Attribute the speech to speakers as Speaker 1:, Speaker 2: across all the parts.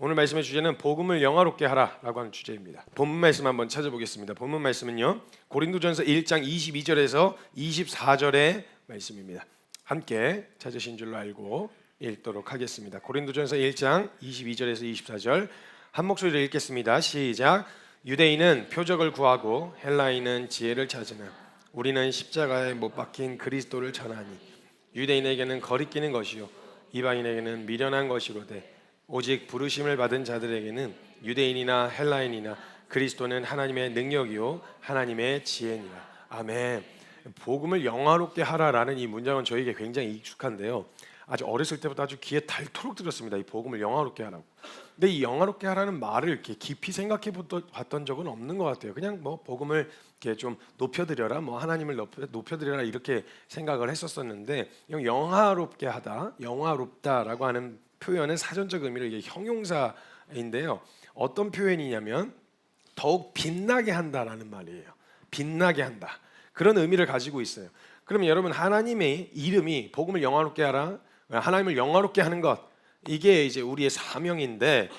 Speaker 1: 오늘 말씀의 주제는 복음을 영화롭게 하라라고 하는 주제입니다. 본문 말씀 한번 찾아보겠습니다. 본문 말씀은요, 고린도전서 1장 22절에서 24절의 말씀입니다. 함께 찾으신 줄로 알고 읽도록 하겠습니다. 고린도전서 1장 22절에서 24절 한 목소리로 읽겠습니다. 시작. 유대인은 표적을 구하고 헬라인은 지혜를 찾으나 우리는 십자가에 못 박힌 그리스도를 전하니 유대인에게는 거리끼는 것이요 이방인에게는 미련한 것이로되 오직 부르심을 받은 자들에게는 유대인이나 헬라인이나 그리스도는 하나님의 능력이요 하나님의 지혜니라. 아멘. 복음을 영화롭게 하라라는 이 문장은 저에게 굉장히 익숙한데요, 아주 어렸을 때부터 아주 귀에 닳도록 들었습니다. 이 복음을 영화롭게 하라고. 근데 이 영화롭게 하라는 말을 이렇게 깊이 생각해 봤던 적은 없는 것 같아요. 그냥 뭐 복음을 이렇게 좀 높여드려라, 뭐 하나님을 높여드려라 이렇게 생각을 했었었는데, 영화롭게 하다, 영화롭다라고 하는 표현은 사전적 의미로 이게 형용사인데요. 어떤 표현이냐면 더욱 빛나게 한다라는 말이에요. 빛나게 한다. 그런 의미를 가지고 있어요. 그러면 여러분, 하나님의 이름이 복음을 영화롭게 하라, 하나님을 영화롭게 하는 것, 이게 이제 우리의 사명인데,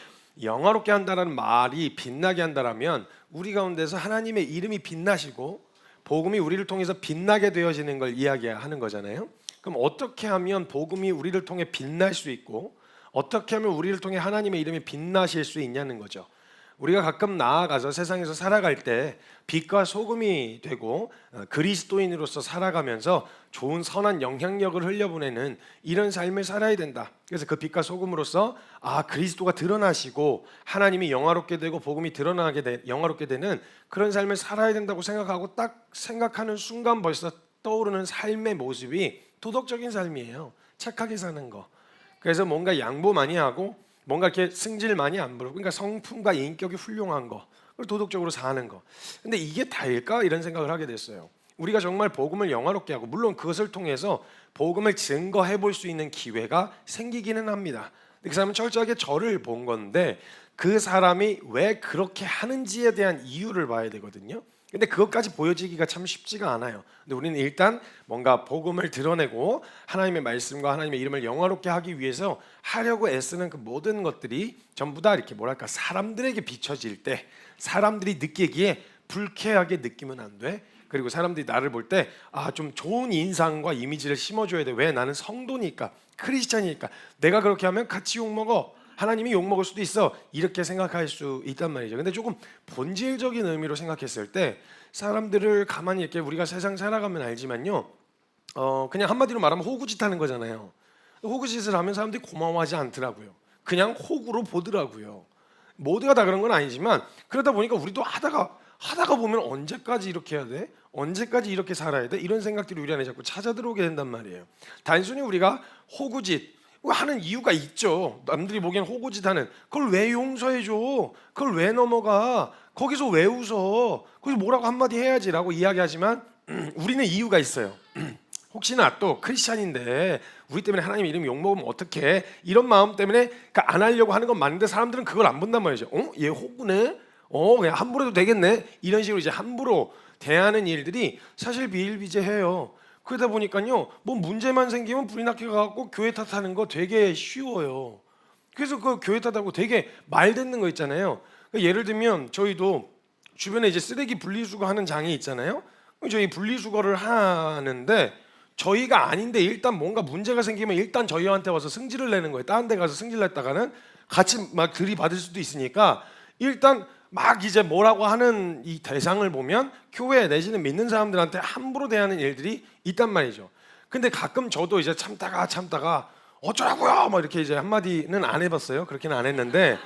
Speaker 1: 영화롭게 한다라는 말이 빛나게 한다라면 우리 가운데서 하나님의 이름이 빛나시고 복음이 우리를 통해서 빛나게 되어지는 걸 이야기하는 거잖아요. 그럼 어떻게 하면 복음이 우리를 통해 빛날 수 있고 어떻게 하면 우리를 통해 하나님의 이름이 빛나실 수 있냐는 거죠. 우리가 가끔 나아가서 세상에서 살아갈 때 빛과 소금이 되고 그리스도인으로서 살아가면서 좋은 선한 영향력을 흘려보내는 이런 삶을 살아야 된다. 그래서 그 빛과 소금으로서 그리스도가 드러나시고 하나님이 영화롭게 되고 복음이 영화롭게 되는 그런 삶을 살아야 된다고 생각하고 딱 생각하는 순간 벌써 떠오르는 삶의 모습이 도덕적인 삶이에요. 착하게 사는 거. 그래서 뭔가 양보 많이 하고 뭔가 이렇게 승질 많이 안 부르고, 그러니까 성품과 인격이 훌륭한 거, 그리고 도덕적으로 사는 거. 근데 이게 다일까? 이런 생각을 하게 됐어요. 우리가 정말 복음을 영화롭게 하고, 물론 그것을 통해서 복음을 증거해 볼 수 있는 기회가 생기기는 합니다. 그 사람은 철저하게 저를 본 건데 그 사람이 왜 그렇게 하는지에 대한 이유를 봐야 되거든요. 근데 그것까지 보여지기가 참 쉽지가 않아요. 근데 우리는 일단 뭔가 복음을 드러내고 하나님의 말씀과 하나님의 이름을 영화롭게 하기 위해서 하려고 애쓰는 그 모든 것들이 전부 다 이렇게 뭐랄까, 사람들에게 비춰질 때 사람들이 느끼기에 불쾌하게 느끼면 안 돼. 그리고 사람들이 나를 볼 때 좀 좋은 인상과 이미지를 심어줘야 돼. 왜? 나는 성도니까, 크리스찬이니까. 내가 그렇게 하면 같이 욕먹어, 하나님이 욕먹을 수도 있어, 이렇게 생각할 수 있단 말이죠. 근데 조금 본질적인 의미로 생각했을 때 사람들을 가만히 이렇게 우리가 세상 살아가면 알지만요, 그냥 한마디로 말하면 호구짓 하는 거잖아요. 호구짓을 하면 사람들이 고마워하지 않더라고요. 그냥 호구로 보더라고요. 모두가 다 그런 건 아니지만, 그러다 보니까 우리도 하다가 보면 언제까지 이렇게 해야 돼? 언제까지 이렇게 살아야 돼? 이런 생각들이 우리 안에 자꾸 찾아 들어오게 된단 말이에요. 단순히 우리가 호구짓 하는 이유가 있죠. 남들이 보기엔 호구짓하는, 그걸 왜 용서해줘? 그걸 왜 넘어가? 거기서 왜 웃어? 거기서 뭐라고 한마디 해야지라고 이야기하지만 우리는 이유가 있어요. 혹시나 또 크리스찬인데 우리 때문에 하나님 이름 욕먹으면 어떡해? 이런 마음 때문에 안 하려고 하는 건 맞는데 사람들은 그걸 안 본단 말이죠. 얘 호구네? 그냥 함부로 해도 되겠네? 이런 식으로 이제 함부로 대하는 일들이 사실 비일비재해요. 그러다 보니까요, 뭐 문제만 생기면 불이 나게 가고 교회 탓하는 거 되게 쉬워요. 그래서 그 교회 탓하고 되게 말 듣는 거 있잖아요. 예를 들면 저희도 주변에 이제 쓰레기 분리수거 하는 장이 있잖아요. 저희 분리수거를 하는데 저희가 아닌데 일단 뭔가 문제가 생기면 일단 저희한테 와서 승질을 내는 거예요. 다른 데 가서 승질 냈다가는 같이 막 들이받을 수도 있으니까 일단 막 이제 뭐라고 하는 이 대상을 보면 교회 내지는 믿는 사람들한테 함부로 대하는 일들이 있단 말이죠. 근데 가끔 저도 이제 참다가 어쩌라고요? 막 이렇게 이제 한마디는 안 해봤어요. 그렇게는 안 했는데,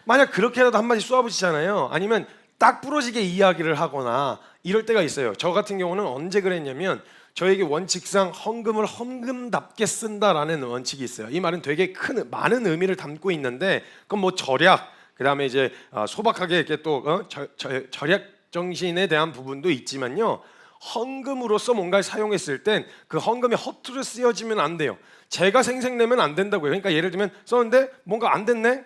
Speaker 1: 만약 그렇게라도 한마디 쏘아붙이잖아요. 아니면 딱 부러지게 이야기를 하거나 이럴 때가 있어요. 저 같은 경우는 언제 그랬냐면, 저에게 원칙상 헌금을 헌금답게 쓴다라는 원칙이 있어요. 이 말은 되게 많은 의미를 담고 있는데, 그건 뭐 절약, 그 다음에 이제 소박하게 이렇게 또 절약 정신에 대한 부분도 있지만요, 헌금으로서 뭔가를 사용했을 땐 그 헌금이 허투루 쓰여지면 안 돼요. 제가 생색내면 안 된다고요. 그러니까 예를 들면 썼는데 뭔가 안 됐네?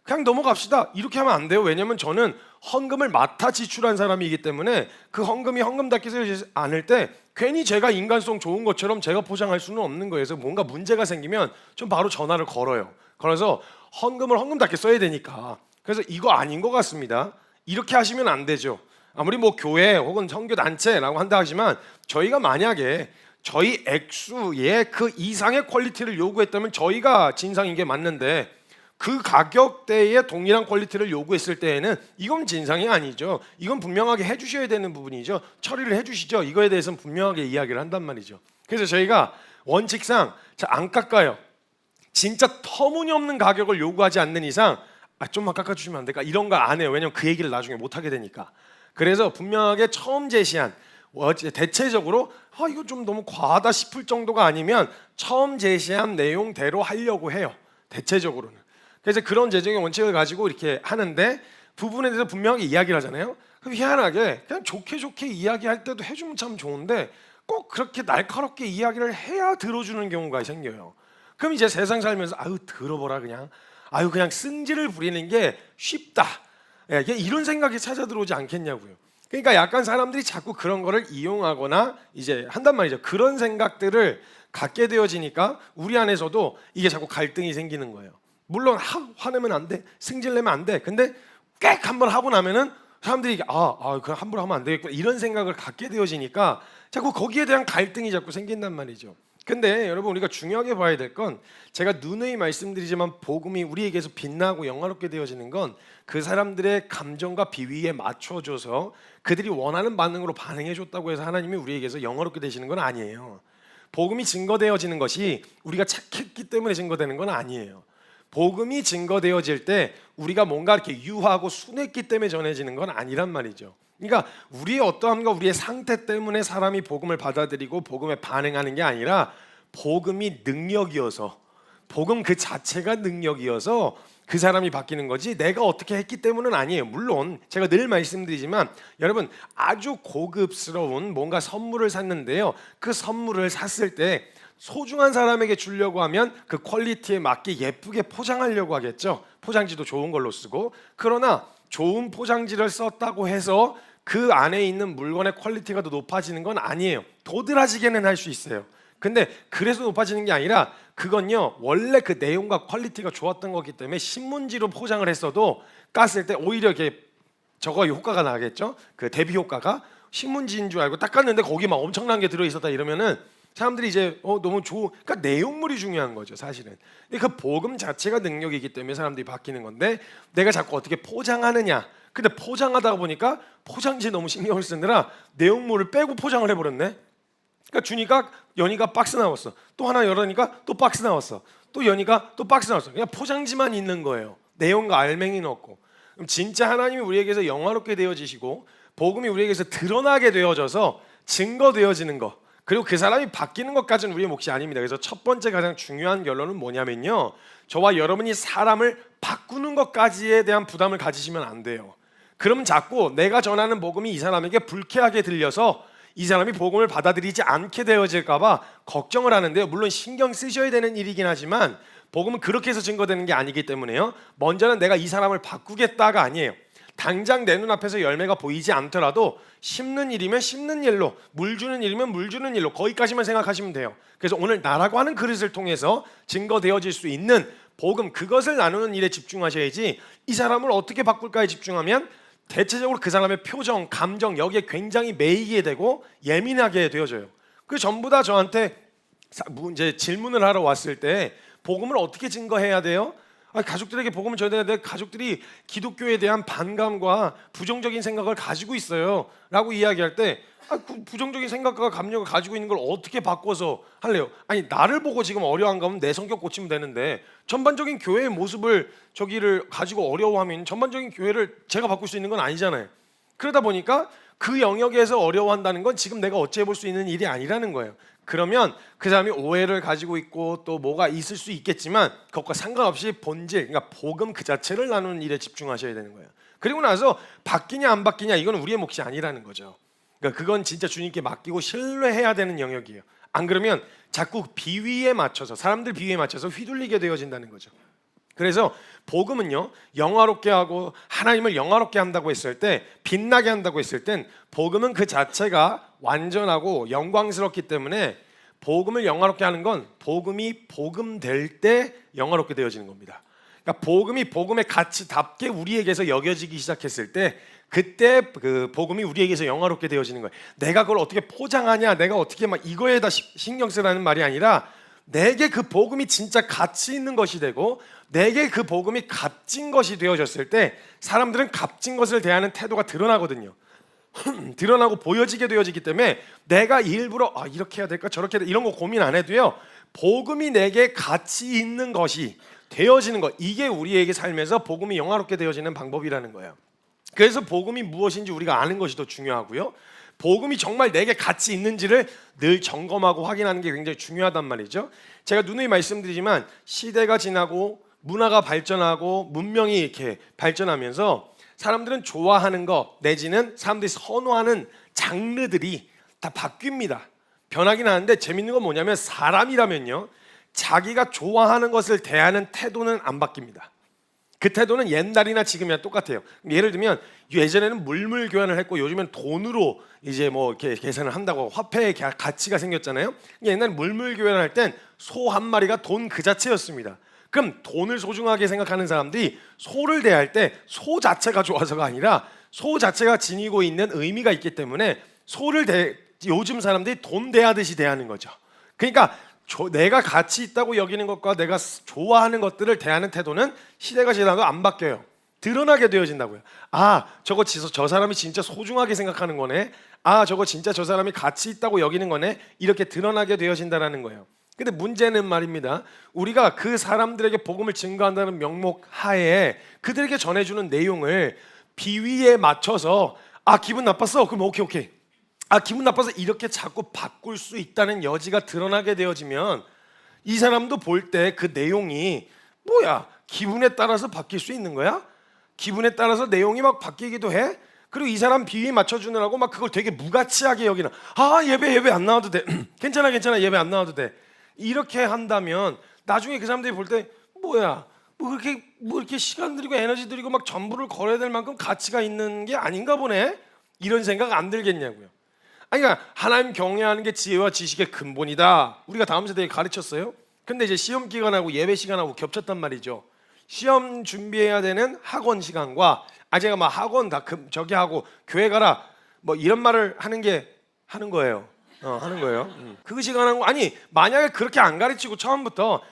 Speaker 1: 그냥 넘어갑시다, 이렇게 하면 안 돼요. 왜냐면 저는 헌금을 맡아 지출한 사람이기 때문에 그 헌금이 헌금답게 쓰여지지 않을 때 괜히 제가 인간성 좋은 것처럼 제가 포장할 수는 없는 거예요. 그래서 뭔가 문제가 생기면 좀 바로 전화를 걸어요. 그래서 헌금을 헌금답게 써야 되니까. 그래서 이거 아닌 것 같습니다. 이렇게 하시면 안 되죠. 아무리 뭐 교회 혹은 선교단체라고 한다 하지만 저희가 만약에 저희 액수의 그 이상의 퀄리티를 요구했다면 저희가 진상인 게 맞는데 그 가격대의 동일한 퀄리티를 요구했을 때에는 이건 진상이 아니죠. 이건 분명하게 해주셔야 되는 부분이죠. 처리를 해주시죠. 이거에 대해서는 분명하게 이야기를 한단 말이죠. 그래서 저희가 원칙상 안 깎아요. 진짜 터무니없는 가격을 요구하지 않는 이상 좀만 깎아주시면 안 될까? 이런 거 안 해요. 왜냐면 그 얘기를 나중에 못하게 되니까. 그래서 분명하게 처음 제시한 대체적으로 이거 좀 너무 과하다 싶을 정도가 아니면 처음 제시한 내용대로 하려고 해요. 대체적으로는. 그래서 그런 재정의 원칙을 가지고 이렇게 하는데 부분에 대해서 분명하게 이야기를 하잖아요. 그럼 희한하게 그냥 좋게 이야기할 때도 해주면 참 좋은데 꼭 그렇게 날카롭게 이야기를 해야 들어주는 경우가 생겨요. 그럼 이제 세상 살면서 들어보라 그냥 승질을 부리는 게 쉽다. 이런 생각이 찾아 들어오지 않겠냐고요. 그러니까 약간 사람들이 자꾸 그런 거를 이용하거나 이제 한단 말이죠. 그런 생각들을 갖게 되어지니까 우리 안에서도 이게 자꾸 갈등이 생기는 거예요. 물론 화내면 안 돼, 승질내면 안 돼. 근데 꽥 한번 하고 나면은 사람들이 그냥 함부로 하면 안 되겠구나 이런 생각을 갖게 되어지니까 자꾸 거기에 대한 갈등이 자꾸 생긴단 말이죠. 근데 여러분 우리가 중요하게 봐야 될 건 제가 누누이 말씀드리지만 복음이 우리에게서 빛나고 영화롭게 되어지는 건 그 사람들의 감정과 비위에 맞춰줘서 그들이 원하는 반응으로 반응해줬다고 해서 하나님이 우리에게서 영화롭게 되시는 건 아니에요. 복음이 증거되어지는 것이 우리가 착했기 때문에 증거되는 건 아니에요. 복음이 증거되어질 때 우리가 뭔가 이렇게 유하고 순했기 때문에 전해지는 건 아니란 말이죠. 그러니까 우리의 어떠함과 우리의 상태 때문에 사람이 복음을 받아들이고 복음에 반응하는 게 아니라 복음이 능력이어서 복음 그 자체가 능력이어서 그 사람이 바뀌는 거지 내가 어떻게 했기 때문은 아니에요. 물론 제가 늘 말씀드리지만 여러분 아주 고급스러운 뭔가 선물을 샀는데요. 그 선물을 샀을 때 소중한 사람에게 주려고 하면 그 퀄리티에 맞게 예쁘게 포장하려고 하겠죠. 포장지도 좋은 걸로 쓰고. 그러나 좋은 포장지를 썼다고 해서 그 안에 있는 물건의 퀄리티가 더 높아지는 건 아니에요. 도드라지게는 할 수 있어요. 근데 그래서 높아지는 게 아니라 그건요 원래 그 내용과 퀄리티가 좋았던 거기 때문에 신문지로 포장을 했어도 깠을 때 오히려 이렇게 저거 효과가 나겠죠. 그 대비 효과가 신문지인 줄 알고 딱 깠는데 거기 막 엄청난 게 들어있었다 이러면은 사람들이 이제 너무 그러니까 내용물이 중요한 거죠 사실은. 근데 그 복음 자체가 능력이기 때문에 사람들이 바뀌는 건데 내가 자꾸 어떻게 포장하느냐. 근데 포장하다 보니까 포장지에 너무 신경을 쓰느라 내용물을 빼고 포장을 해버렸네. 그러니까 주니까 여니까 박스 나왔어. 또 하나 열으니까 또 박스 나왔어. 또 여니까 또 박스 나왔어. 그냥 포장지만 있는 거예요. 내용과 알맹이는 없고. 그럼 진짜 하나님이 우리에게서 영화롭게 되어지시고 복음이 우리에게서 드러나게 되어져서 증거되어지는 거 그리고 그 사람이 바뀌는 것까지는 우리의 몫이 아닙니다. 그래서 첫 번째 가장 중요한 결론은 뭐냐면요 저와 여러분이 사람을 바꾸는 것까지에 대한 부담을 가지시면 안 돼요. 그럼 자꾸 내가 전하는 복음이 이 사람에게 불쾌하게 들려서 이 사람이 복음을 받아들이지 않게 되어질까 봐 걱정을 하는데요. 물론 신경 쓰셔야 되는 일이긴 하지만 복음은 그렇게 해서 증거되는 게 아니기 때문에요. 먼저는 내가 이 사람을 바꾸겠다가 아니에요. 당장 내 눈앞에서 열매가 보이지 않더라도 심는 일이면 심는 일로, 물 주는 일이면 물 주는 일로 거기까지만 생각하시면 돼요. 그래서 오늘 나라고 하는 그릇을 통해서 증거되어질 수 있는 복음 그것을 나누는 일에 집중하셔야지 이 사람을 어떻게 바꿀까에 집중하면 대체적으로 그 사람의 표정, 감정 여기에 굉장히 매이게 되고 예민하게 되어져요. 그 전부 다 저한테 이제 질문을 하러 왔을 때 복음을 어떻게 증거해야 돼요? 가족들에게 복음을 전해야 돼. 가족들이 기독교에 대한 반감과 부정적인 생각을 가지고 있어요 라고 이야기할 때 그 부정적인 생각과 감정을 가지고 있는 걸 어떻게 바꿔서 할래요? 아니 나를 보고 지금 어려워한 거면 내 성격 고치면 되는데 전반적인 교회의 모습을 저기를 가지고 어려워하면 전반적인 교회를 제가 바꿀 수 있는 건 아니잖아요. 그러다 보니까 그 영역에서 어려워한다는 건 지금 내가 어찌해 볼 수 있는 일이 아니라는 거예요. 그러면 그 사람이 오해를 가지고 있고 또 뭐가 있을 수 있겠지만 그것과 상관없이 본질, 그러니까 복음 그 자체를 나누는 일에 집중하셔야 되는 거예요. 그리고 나서 바뀌냐 안 바뀌냐 이건 우리의 몫이 아니라는 거죠. 그러니까 그건 진짜 주님께 맡기고 신뢰해야 되는 영역이에요. 안 그러면 자꾸 비위에 맞춰서 사람들 비위에 맞춰서 휘둘리게 되어진다는 거죠. 그래서 복음은요 영화롭게 하고 하나님을 영화롭게 한다고 했을 때 빛나게 한다고 했을 땐 복음은 그 자체가 완전하고 영광스럽기 때문에 복음을 영화롭게 하는 건 복음이 복음될 때 영화롭게 되어지는 겁니다. 그러니까 복음이 복음의 가치답게 우리에게서 여겨지기 시작했을 때 그때 그 복음이 우리에게서 영화롭게 되어지는 거예요. 내가 그걸 어떻게 포장하냐, 내가 어떻게 막 이거에다 신경 쓰라는 말이 아니라 내게 그 복음이 진짜 가치 있는 것이 되고 내게 그 복음이 값진 것이 되어졌을 때 사람들은 값진 것을 대하는 태도가 드러나거든요. 드러나고 보여지게 되어지기 때문에 내가 일부러 이렇게 해야 될까 저렇게 해야 될까 이런 거 고민 안 해도요, 복음이 내게 가치 있는 것이 되어지는 것, 이게 우리에게 삶에서 복음이 영화롭게 되어지는 방법이라는 거예요. 그래서 복음이 무엇인지 우리가 아는 것이 더 중요하고요, 복음이 정말 내게 가치 있는지를 늘 점검하고 확인하는 게 굉장히 중요하단 말이죠. 제가 누누이 말씀드리지만 시대가 지나고 문화가 발전하고 문명이 이렇게 발전하면서 사람들은 좋아하는 것 내지는 사람들이 선호하는 장르들이 다 바뀝니다. 변하긴 하는데 재밌는 건 뭐냐면 사람이라면요, 자기가 좋아하는 것을 대하는 태도는 안 바뀝니다. 그 태도는 옛날이나 지금이나 똑같아요. 예를 들면 예전에는 물물 교환을 했고 요즘엔 돈으로 이제 뭐 이렇게 계산을 한다고 화폐의 가치가 생겼잖아요. 옛날에 물물 교환을 할 땐 소 한 마리가 돈 그 자체였습니다. 그럼 돈을 소중하게 생각하는 사람들이 소를 대할 때 소 자체가 좋아서가 아니라 소 자체가 지니고 있는 의미가 있기 때문에 요즘 사람들이 돈 대하듯이 대하는 거죠. 그러니까 내가 가치 있다고 여기는 것과 내가 좋아하는 것들을 대하는 태도는 시대가 지나도 안 바뀌어요. 드러나게 되어진다고요. 저거 저 사람이 진짜 소중하게 생각하는 거네. 저거 진짜 저 사람이 가치 있다고 여기는 거네. 이렇게 드러나게 되어진다는 거예요. 근데 문제는 말입니다, 우리가 그 사람들에게 복음을 증거한다는 명목 하에 그들에게 전해주는 내용을 비위에 맞춰서 기분 나빴어? 그럼 오케이. 기분 나빠서 이렇게 자꾸 바꿀 수 있다는 여지가 드러나게 되어지면 이 사람도 볼 때 그 내용이 뭐야, 기분에 따라서 바뀔 수 있는 거야? 기분에 따라서 내용이 막 바뀌기도 해? 그리고 이 사람 비위 맞춰주느라고 막 그걸 되게 무가치하게 여기는, 예배 안 나와도 돼. 괜찮아 예배 안 나와도 돼. 이렇게 한다면 나중에 그 사람들이 볼 때 뭐야, 뭐 이렇게 시간 들이고 에너지 들이고 막 전부를 걸어야 될 만큼 가치가 있는 게 아닌가 보네, 이런 생각 안 들겠냐고요. 그러니까 하나님 경외하는 게 지혜와 지식의 근본이다, 우리가 다음 세대에 가르쳤어요. 근데 이제 시험 기간하고 예배 시간하고 겹쳤단 말이죠. 시험 준비해야 되는 학원 시간과 제가 막 학원 다 저기 하고 교회 가라 뭐 이런 말을 하는 거예요. 하는 거예요. 그 시간하고 만약에 그렇게 안 가르치고 처음부터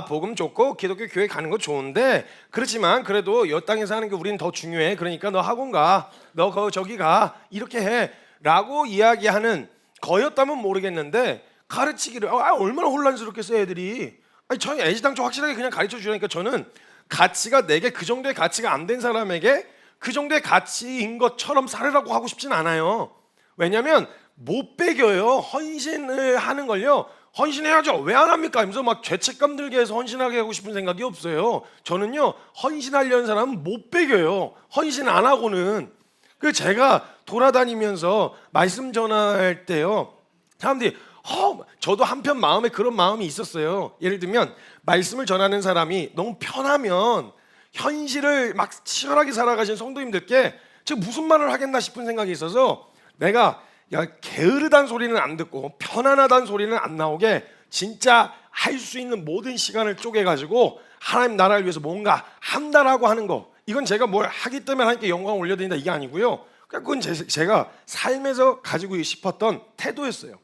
Speaker 1: 복음 좋고 기독교 교회 가는 거 좋은데 그렇지만 그래도 이 땅에서 하는 게 우리는 더 중요해. 그러니까 너 학원 가, 너 저기 가, 이렇게 해 라고 이야기하는 거였다면 모르겠는데 가르치기를 얼마나 혼란스럽겠어요 애들이. 저희 애지당초 확실하게 그냥 가르쳐 주니까 저는 가치가 내게 그 정도의 가치가 안 된 사람에게 그 정도의 가치인 것처럼 살으라고 하고 싶진 않아요. 왜냐하면 못 배겨요. 헌신을 하는 걸요, 헌신해야죠, 왜 안 합니까? 하면서 막 죄책감 들게 해서 헌신하게 하고 싶은 생각이 없어요. 저는요, 헌신하려는 사람은 못 배겨요, 헌신 안 하고는. 그래서 제가 돌아다니면서 말씀 전할 때요, 사람들이 저도 한편 마음에 그런 마음이 있었어요. 예를 들면 말씀을 전하는 사람이 너무 편하면 현실을 막 치열하게 살아가신 성도님들께 지금 무슨 말을 하겠나 싶은 생각이 있어서 내가 게으르단 소리는 안 듣고 편안하단 소리는 안 나오게 진짜 할 수 있는 모든 시간을 쪼개가지고 하나님 나라를 위해서 뭔가 한다라고 하는 거, 이건 제가 뭘 하기 때문에 하나님께 영광을 올려드린다 이게 아니고요, 그건 제가 삶에서 가지고 싶었던 태도였어요.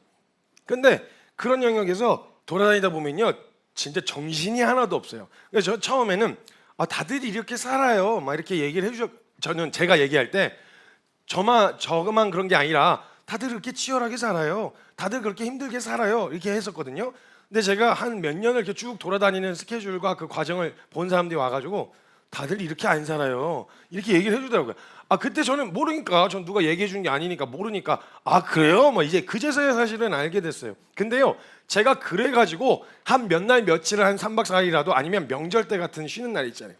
Speaker 1: 근데 그런 영역에서 돌아다니다 보면요, 진짜 정신이 하나도 없어요. 그래서 저 처음에는 다들 이렇게 살아요 막 이렇게 얘기를 저는 제가 얘기할 때 저만 그런 게 아니라 다들 그렇게 치열하게 살아요, 다들 그렇게 힘들게 살아요, 이렇게 했었거든요. 근데 제가 한 몇 년을 이렇게 쭉 돌아다니는 스케줄과 그 과정을 본 사람들이 와가지고 다들 이렇게 안 살아요 이렇게 얘기를 해주더라고요. 그때 저는 모르니까, 전 누가 얘기해 준 게 아니니까 모르니까 그래요? 뭐 이제 그제서야 사실은 알게 됐어요. 근데요, 제가 그래가지고 한 몇 날 며칠을 한 3박 4일이라도 아니면 명절 때 같은 쉬는 날 있잖아요,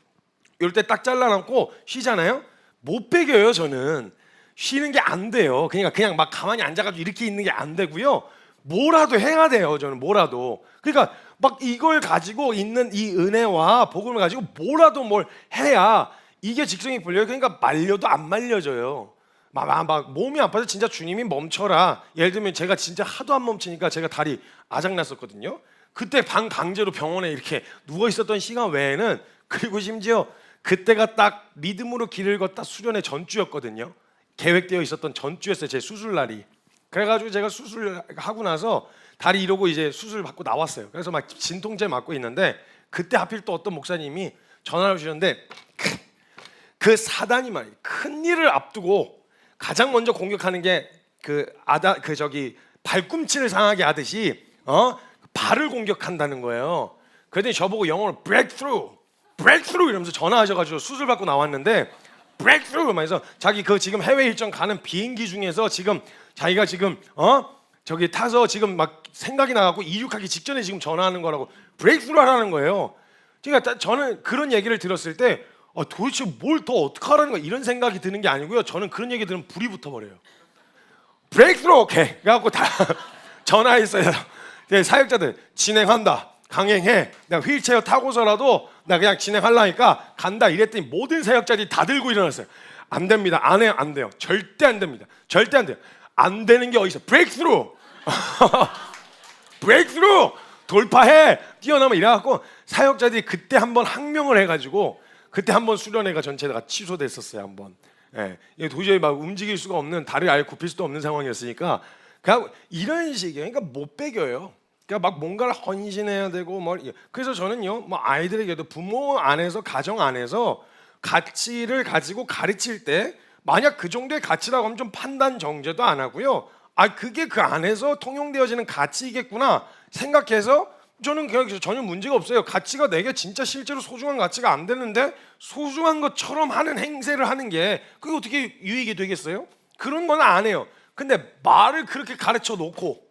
Speaker 1: 이럴 때 딱 잘라놓고 쉬잖아요. 못 배겨요. 저는 쉬는 게 안 돼요. 그냥 막 가만히 앉아가지고 이렇게 있는 게 안 되고요, 뭐라도 해야 돼요. 저는 뭐라도. 그러니까 막 이걸 가지고 있는 이 은혜와 복음을 가지고 뭐라도 뭘 해야 이게 직성이 풀려요. 그러니까 말려도 안 말려져요. 막 몸이 아파서 진짜 주님이 멈춰라. 예를 들면 제가 진짜 하도 안 멈추니까 제가 다리 아작났었거든요. 그때 강제로 병원에 이렇게 누워 있었던 시간 외에는 그리고 심지어 그때가 딱 믿음으로 길을 걷다 수련의 전주였거든요. 계획되어 있었던 전주였어요. 제 수술 날이. 그래가지고 제가 수술을 하고 나서 다리 이러고 이제 수술 받고 나왔어요. 그래서 막 진통제 맞고 있는데 그때 하필 또 어떤 목사님이 전화를 주셨는데 그 사단이 말이에요. 큰 일을 앞두고 가장 먼저 공격하는 게 발꿈치를 상하게 하듯이 발을 공격한다는 거예요. 그랬더니 저보고 영어로 breakthrough 이러면서 전화하셔가지고 수술 받고 나왔는데 breakthrough 말해서 자기 그 지금 해외 일정 가는 비행기 중에서 지금 자기가 지금 저기 타서 지금 막 생각이 나갖고 이륙하기 직전에 지금 전화하는 거라고 breakthrough 하라는 거예요. 그러니까 저는 그런 얘기를 들었을 때 도대체 뭘 더 어떻게 하라는 거야 이런 생각이 드는 게 아니고요. 저는 그런 얘기 들으면 불이 붙어버려요. breakthrough 오케이 그래갖고 다 전화했어요. 사역자들 진행한다. 강행해. 내가 휠체어 타고서라도 나 그냥 진행하려니까 간다 이랬더니 모든 사역자들이 다 들고 일어났어요. 안 됩니다. 안 해요. 안 돼요. 절대 안 됩니다. 절대 안 돼요. 안 되는 게 어디 있어. 브레이크스루. 브레이크스루. 돌파해. 뛰어넘어 이래갖고 사역자들이 그때 한번 항명을 해가지고 그때 한번 수련회가 전체가 취소됐었어요. 한번. 예. 도저히 막 움직일 수가 없는 다리를 아예 굽힐 수도 없는 상황이었으니까 그냥 이런 식이에요. 그러니까 못 배겨요. 그러니까 막 뭔가를 헌신해야 되고 그래서 저는요 뭐 아이들에게도 부모 안에서 가정 안에서 가치를 가지고 가르칠 때 만약 그 정도의 가치라고 하면 좀 판단 정죄도 안 하고요. 그게 그 안에서 통용되어지는 가치이겠구나 생각해서 저는 그냥 전혀 문제가 없어요. 가치가 내게 진짜 실제로 소중한 가치가 안 되는데 소중한 것처럼 하는 행세를 하는 게 그게 어떻게 유익이 되겠어요? 그런 건 안 해요. 근데 말을 그렇게 가르쳐 놓고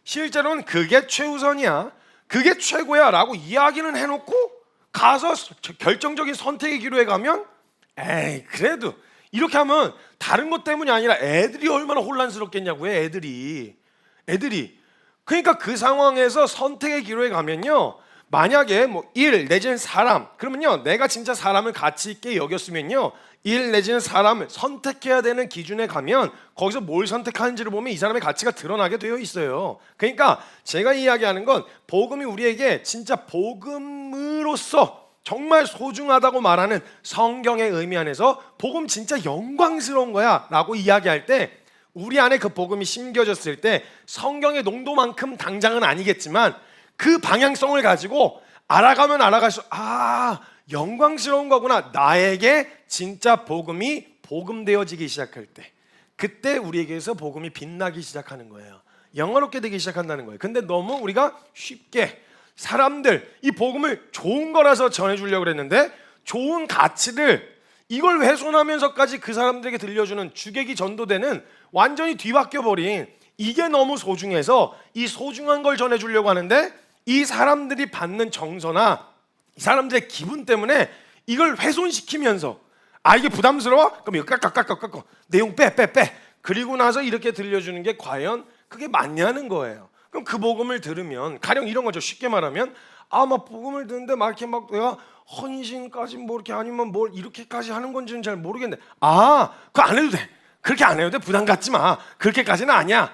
Speaker 1: 실제로는 그게 최우선이야, 그게 최고야 라고 이야기는 해놓고 가서 결정적인 선택의 기로에 가면 에이 그래도 이렇게 하면 다른 것 때문이 아니라 애들이 얼마나 혼란스럽겠냐고요. 애들이 그러니까 그 상황에서 선택의 기로에 가면요 만약에 뭐 일 내지는 사람 그러면요 내가 진짜 사람을 가치 있게 여겼으면요 일 내지는 사람을 선택해야 되는 기준에 가면 거기서 뭘 선택하는지를 보면 이 사람의 가치가 드러나게 되어 있어요. 그러니까 제가 이야기하는 건 복음이 우리에게 진짜 복음으로서 정말 소중하다고 말하는 성경의 의미 안에서 복음 진짜 영광스러운 거야 라고 이야기할 때 우리 안에 그 복음이 심겨졌을 때 성경의 농도만큼 당장은 아니겠지만 그 방향성을 가지고 알아가면 알아갈수록 영광스러운 거구나. 나에게 진짜 복음이 복음되어지기 시작할 때 그때 우리에게서 복음이 빛나기 시작하는 거예요. 영화롭게 되기 시작한다는 거예요. 근데 너무 우리가 쉽게 사람들 이 복음을 좋은 거라서 전해주려고 그랬는데 좋은 가치를 이걸 훼손하면서까지 그 사람들에게 들려주는 주객이 전도되는 완전히 뒤바뀌어버린 이게 너무 소중해서 이 소중한 걸 전해주려고 하는데 이 사람들이 받는 정서나 이 사람들의 기분 때문에 이걸 훼손시키면서 이게 부담스러워? 그럼 이거 깎아 내용 빼 그리고 나서 이렇게 들려주는 게 과연 그게 맞냐는 거예요. 그럼 그 복음을 들으면 가령 이런 거죠. 쉽게 말하면 막 복음을 듣는데 막 이렇게 막 내가 헌신까지 뭐 이렇게 아니면 뭘 이렇게까지 하는 건지는 잘 모르겠는데 그거 안 해도 돼. 그렇게 안 해도 돼. 부담 갖지 마. 그렇게까지는 아니야.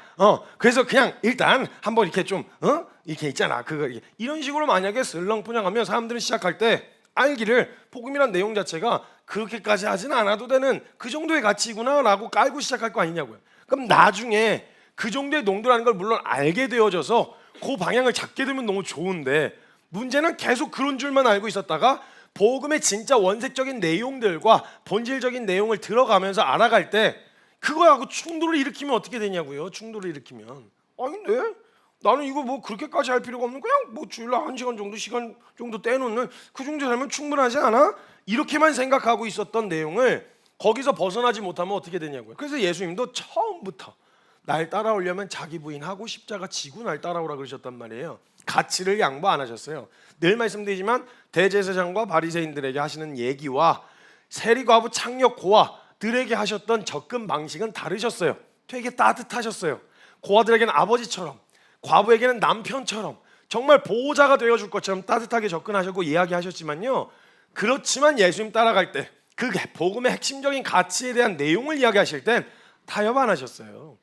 Speaker 1: 그래서 그냥 일단 한번 이렇게 좀 이렇게 있잖아. 그거 이런 식으로 만약에 슬렁프냥하면 사람들은 시작할 때 알기를 복음이란 내용 자체가 그렇게까지 하지는 않아도 되는 그 정도의 가치구나라고 깔고 시작할 거 아니냐고요. 그럼 나중에 그 정도의 농도라는 걸 물론 알게 되어져서 그 방향을 잡게 되면 너무 좋은데 문제는 계속 그런 줄만 알고 있었다가 복음의 진짜 원색적인 내용들과 본질적인 내용을 들어가면서 알아갈 때 그거하고 충돌을 일으키면 어떻게 되냐고요. 충돌을 일으키면 아닌데 나는 이거 뭐 그렇게까지 할 필요가 없는 그냥 뭐 주일날 1시간 정도 떼놓는 그 정도 되면 충분하지 않아? 이렇게만 생각하고 있었던 내용을 거기서 벗어나지 못하면 어떻게 되냐고요. 그래서 예수님도 처음부터 날 따라오려면 자기 부인하고 십자가 지고 날 따라오라 그러셨단 말이에요. 가치를 양보 안 하셨어요. 늘 말씀드리지만 대제사장과 바리새인들에게 하시는 얘기와 세리과부 창녀 고아들에게 하셨던 접근 방식은 다르셨어요. 되게 따뜻하셨어요. 고아들에게는 아버지처럼 과부에게는 남편처럼 정말 보호자가 되어줄 것처럼 따뜻하게 접근하셨고 이야기하셨지만요. 그렇지만 예수님 따라갈 때 그 복음의 핵심적인 가치에 대한 내용을 이야기하실 땐 타협 안 하셨어요.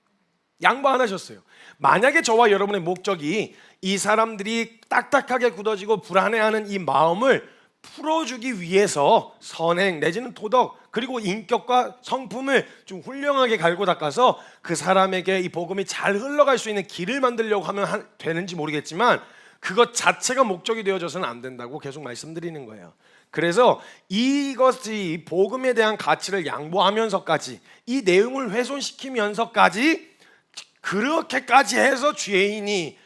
Speaker 1: 양보 안 하셨어요. 만약에 저와 여러분의 목적이 이 사람들이 딱딱하게 굳어지고 불안해하는 이 마음을 풀어주기 위해서 선행 내지는 도덕 그리고 인격과 성품을 좀 훌륭하게 갈고 닦아서 그 사람에게 이 복음이 잘 흘러갈 수 있는 길을 만들려고 하면 되는지 모르겠지만 그것 자체가 목적이 되어져서는 안 된다고 계속 말씀드리는 거예요. 그래서 이것이 복음에 대한 가치를 양보하면서까지 이 내용을 훼손시키면서까지 그렇게까지 해서 죄인이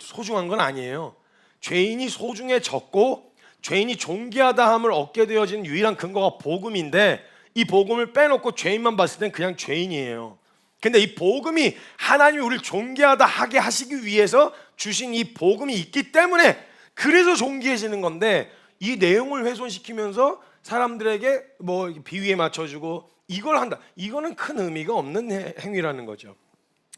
Speaker 1: 소중한 건 아니에요. 죄인이 소중해졌고 죄인이 존귀하다 함을 얻게 되어진 유일한 근거가 복음인데 이 복음을 빼놓고 죄인만 봤을 땐 그냥 죄인이에요. 근데 이 복음이 하나님이 우리를 존귀하다 하게 하시기 위해서 주신 이 복음이 있기 때문에 그래서 존귀해지는 건데 이 내용을 훼손시키면서 사람들에게 뭐 비위에 맞춰주고 이걸 한다. 이거는 큰 의미가 없는 행위라는 거죠.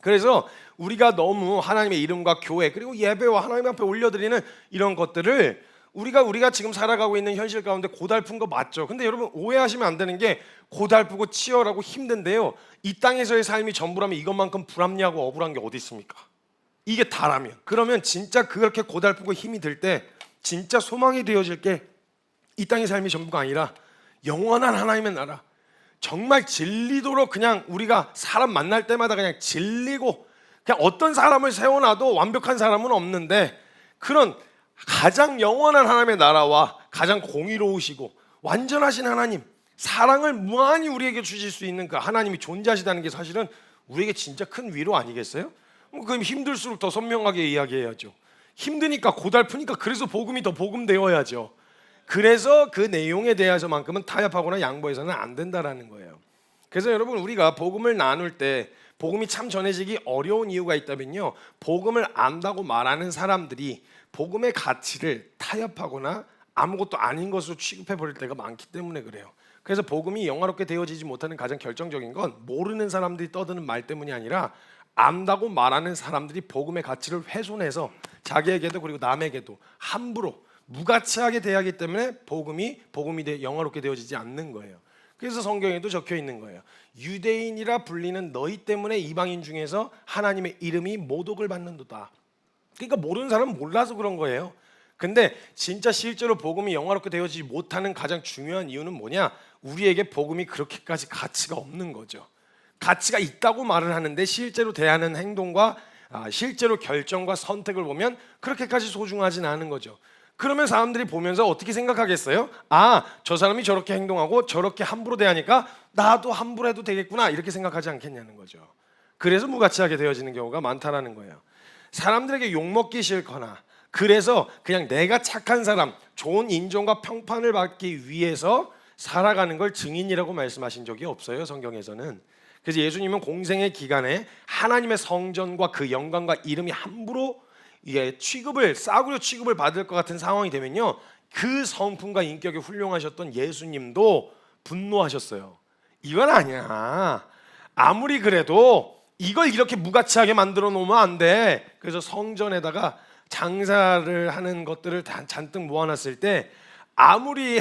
Speaker 1: 그래서 우리가 너무 하나님의 이름과 교회 그리고 예배와 하나님 앞에 올려드리는 이런 것들을 우리가 지금 살아가고 있는 현실 가운데 고달픈 거 맞죠? 근데 여러분 오해하시면 안 되는 게 고달프고 치열하고 힘든데요, 이 땅에서의 삶이 전부라면 이것만큼 불합리하고 억울한 게 어디 있습니까? 이게 다라면 그러면 진짜 그렇게 고달프고 힘이 들 때 진짜 소망이 되어질 게 이 땅의 삶이 전부가 아니라 영원한 하나님의 나라, 정말 진리도록 그냥 우리가 사람 만날 때마다 그냥 진리고 그냥 어떤 사람을 세워놔도 완벽한 사람은 없는데 그런 가장 영원한 하나님의 나라와 가장 공의로우시고 완전하신 하나님, 사랑을 무한히 우리에게 주실 수 있는 그 하나님이 존재하시다는 게 사실은 우리에게 진짜 큰 위로 아니겠어요? 그럼 힘들수록 더 선명하게 이야기해야죠. 힘드니까 고달프니까 그래서 복음이 더 복음되어야죠. 그래서 그 내용에 대해서만큼은 타협하거나 양보해서는 안 된다라는 거예요. 그래서 여러분 우리가 복음을 나눌 때 복음이 참 전해지기 어려운 이유가 있다면요, 복음을 안다고 말하는 사람들이 복음의 가치를 타협하거나 아무것도 아닌 것으로 취급해버릴 때가 많기 때문에 그래요. 그래서 복음이 영화롭게 되어지지 못하는 가장 결정적인 건 모르는 사람들이 떠드는 말 때문이 아니라 안다고 말하는 사람들이 복음의 가치를 훼손해서 자기에게도 그리고 남에게도 함부로 무가치하게 대하기 때문에 복음이 영화롭게 되어지지 않는 거예요. 그래서 성경에도 적혀 있는 거예요. 유대인이라 불리는 너희 때문에 이방인 중에서 하나님의 이름이 모독을 받는도다. 그러니까 모르는 사람은 몰라서 그런 거예요. 근데 진짜 실제로 복음이 영화롭게 되어지지 못하는 가장 중요한 이유는 뭐냐? 우리에게 복음이 그렇게까지 가치가 없는 거죠. 가치가 있다고 말을 하는데 실제로 대하는 행동과 실제로 결정과 선택을 보면 그렇게까지 소중하진 않은 거죠. 그러면 사람들이 보면서 어떻게 생각하겠어요? 저 사람이 저렇게 행동하고 저렇게 함부로 대하니까 나도 함부로 해도 되겠구나, 이렇게 생각하지 않겠냐는 거죠. 그래서 무가치하게 되어지는 경우가 많다라는 거예요. 사람들에게 욕먹기 싫거나 그래서 그냥 내가 착한 사람, 좋은 인정과 평판을 받기 위해서 살아가는 걸 증인이라고 말씀하신 적이 없어요, 성경에서는. 그래서 예수님은 공생의 기간에 하나님의 성전과 그 영광과 이름이 함부로 싸구려 취급을 받을 것 같은 상황이 되면요, 그 성품과 인격이 훌륭하셨던 예수님도 분노하셨어요. 이건 아니야. 아무리 그래도 이걸 이렇게 무가치하게 만들어 놓으면 안 돼. 그래서 성전에다가 장사를 하는 것들을 잔뜩 모아놨을 때 아무리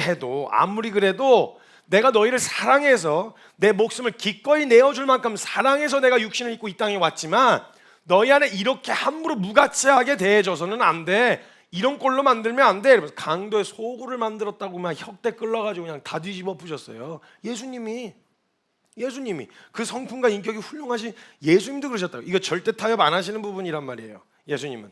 Speaker 1: 그래도 내가 너희를 사랑해서 내 목숨을 기꺼이 내어줄 만큼 사랑해서 내가 육신을 입고 이 땅에 왔지만 너희 안에 이렇게 함부로 무가치하게 대해줘서는 안 돼. 이런 꼴로 만들면 안 돼. 이러면서 강도의 소굴을 만들었다고 막 혁대 끌러가지고 그냥 다 뒤집어 부셨어요. 예수님이 그 성품과 인격이 훌륭하신 예수님도 그러셨다고. 이거 절대 타협 안 하시는 부분이란 말이에요, 예수님은.